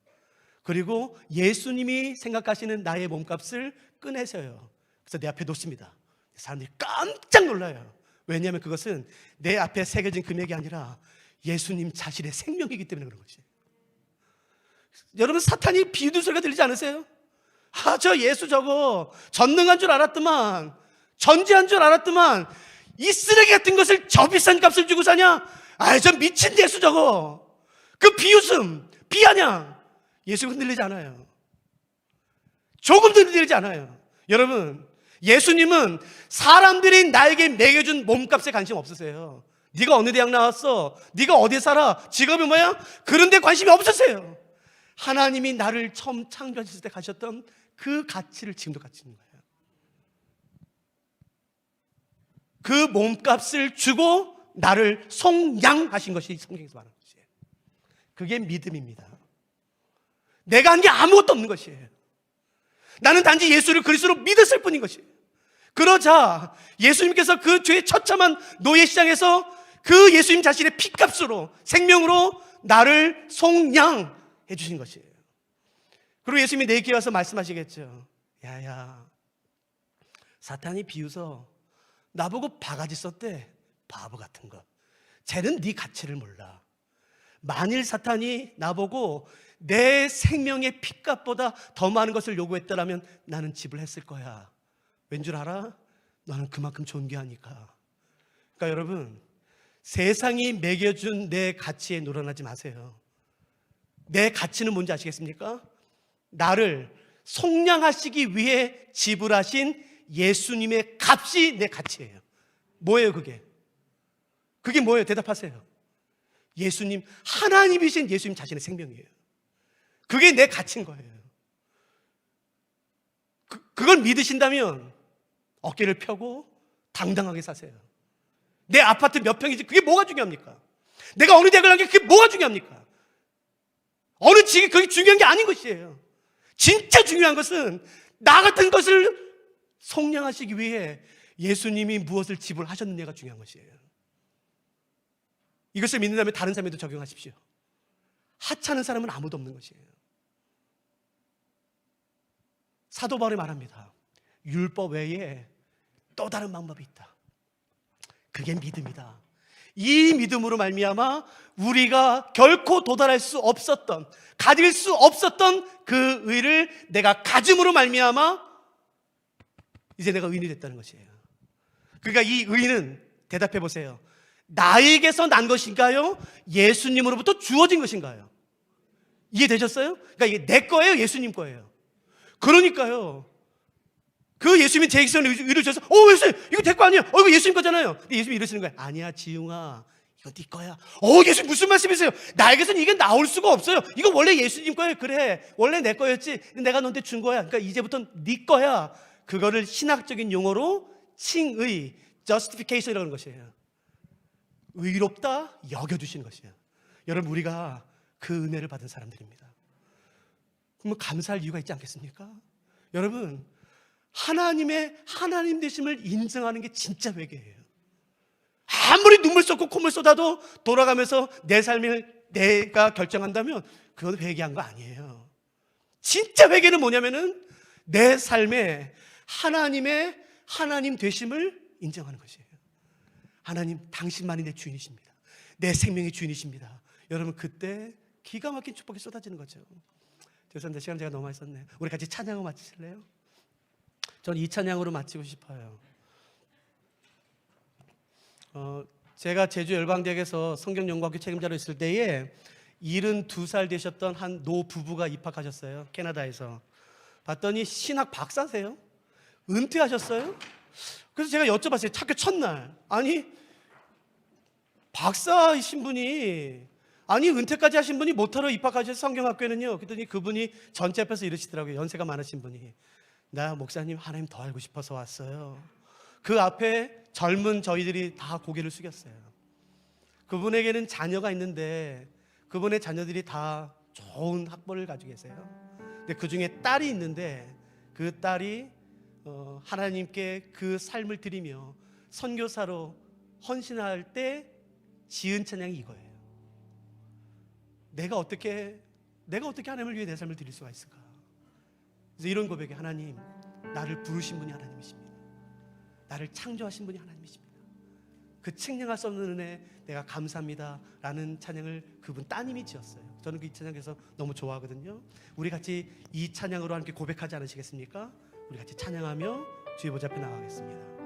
그리고 예수님이 생각하시는 나의 몸값을 꺼내셔요. 그래서 내 앞에 놓습니다. 사람들이 깜짝 놀라요. 왜냐하면 그것은 내 앞에 새겨진 금액이 아니라 예수님 자신의 생명이기 때문에 그런 거지. 여러분, 사탄이 비웃는 소리가 들리지 않으세요? 저 예수 저거 전능한 줄 알았더만, 전지한 줄 알았더만, 이 쓰레기 같은 것을 저 비싼 값을 주고 사냐? 저 미친 예수 저거. 그 비웃음, 비아냥. 예수 흔들리지 않아요. 조금도 흔들리지 않아요. 여러분, 예수님은 사람들이 나에게 매겨준 몸값에 관심 없으세요. 네가 어느 대학 나왔어? 네가 어디 살아? 직업이 뭐야? 그런 데 관심이 없으세요. 하나님이 나를 처음 창조하셨을 때 가셨던 그 가치를 지금도 가지는 거예요. 그 몸값을 주고 나를 속량하신 것이 성경에서 말하는 것이에요. 그게 믿음입니다. 내가 한 게 아무것도 없는 것이에요. 나는 단지 예수를 그리스도로 믿었을 뿐인 것이에요. 그러자 예수님께서 그 죄의 처참한 노예 시장에서 그 예수님 자신의 피값으로, 생명으로 나를 속량해 주신 것이에요. 그리고 예수님이 내게 와서 말씀하시겠죠. 야야, 사탄이 비웃어 나보고 바가지 썼대. 바보 같은 거. 쟤는 네 가치를 몰라. 만일 사탄이 나보고 내 생명의 피값보다 더 많은 것을 요구했더라면 나는 지불했을 거야. 왠 줄 알아? 너는 그만큼 존귀하니까. 그러니까 여러분, 세상이 매겨준 내 가치에 놀아나지 마세요. 내 가치는 뭔지 아시겠습니까? 나를 속량하시기 위해 지불하신 예수님의 값이 내 가치예요. 뭐예요 그게? 그게 뭐예요? 대답하세요. 예수님, 하나님이신 예수님 자신의 생명이에요. 그게 내 가치인 거예요. 그걸 믿으신다면 어깨를 펴고 당당하게 사세요. 내 아파트 몇 평이지 그게 뭐가 중요합니까? 내가 어느 대학을 간 게 그게 뭐가 중요합니까? 어느 직이 그게 중요한 게 아닌 것이에요. 진짜 중요한 것은 나 같은 것을 속량하시기 위해 예수님이 무엇을 지불하셨느냐가 중요한 것이에요. 이것을 믿는다면 다른 삶에도 적용하십시오. 하찮은 사람은 아무도 없는 것이에요. 사도 바울이 말합니다. 율법 외에 또 다른 방법이 있다. 그게 믿음이다. 이 믿음으로 말미암아 우리가 결코 도달할 수 없었던, 가질 수 없었던 그 의를 내가 가짐으로 말미암아 이제 내가 의인이 됐다는 것이에요. 그러니까 이 의는 대답해 보세요. 나에게서 난 것인가요? 예수님으로부터 주어진 것인가요? 이해되셨어요? 그러니까 이게 내 거예요? 예수님 거예요? 그러니까요. 그 예수님이 제게서 의를 주셔서 예수님 이거 내 거 아니야. 이거 예수님 거잖아요. 근데 예수님이 이러시는 거예요. 아니야 지웅아, 이거 네 거야. 예수님 무슨 말씀이세요? 나에게서는 이게 나올 수가 없어요. 이거 원래 예수님 거예요. 그래 원래 내 거였지. 내가 너한테 준 거야. 그러니까 이제부터 네 거야. 그거를 신학적인 용어로 칭의, justification이라고 하는 것이에요. 의롭다 여겨주시는 것이에요. 여러분, 우리가 그 은혜를 받은 사람들입니다. 그러면 감사할 이유가 있지 않겠습니까? 여러분, 하나님 되심을 인정하는 게 진짜 회개예요. 아무리 눈물 쏟고 콧물 쏟아도 돌아가면서 내 삶을 내가 결정한다면 그건 회개한 거 아니에요. 진짜 회개는 뭐냐면은 내 삶에 하나님 되심을 인정하는 것이에요. 하나님, 당신만이 내 주인이십니다. 내 생명의 주인이십니다. 여러분, 그때 기가 막힌 축복이 쏟아지는 거죠. 죄송합니다. 시간 제가 너무 많이 썼네요. 우리 같이 찬양을 마치실래요? 저는 이 찬양으로 마치고 싶어요. 제가 제주 열방대학에서 성경연구학교 책임자로 있을 때에 72살 되셨던 한 노 부부가 입학하셨어요. 캐나다에서. 봤더니 신학 박사세요. 은퇴하셨어요. 그래서 제가 여쭤봤어요. 학교 첫날. 아니 박사이신 분이, 아니 은퇴까지 하신 분이 못하러 입학하셔서 성경학교에는요. 그랬더니 그분이 전체 앞에서 이러시더라고요. 연세가 많으신 분이. 나 목사님 하나님 더 알고 싶어서 왔어요. 그 앞에 젊은 저희들이 다 고개를 숙였어요. 그분에게는 자녀가 있는데 그분의 자녀들이 다 좋은 학벌을 가지고 계세요. 근데 그 중에 딸이 있는데 그 딸이 하나님께 그 삶을 드리며 선교사로 헌신할 때 지은 찬양이 이거예요. 내가 어떻게 하나님을 위해 내 삶을 드릴 수가 있을까? 그래서 이런 고백에, 하나님, 나를 부르신 분이 하나님이십니다. 나를 창조하신 분이 하나님이십니다. 그 측량할 수 없는 은혜 내가 감사합니다 라는 찬양을 그분 따님이 지었어요. 저는 그 찬양에서 너무 좋아하거든요. 우리 같이 이 찬양으로 함께 고백하지 않으시겠습니까? 우리 같이 찬양하며 주의 보좌 앞에 나가겠습니다.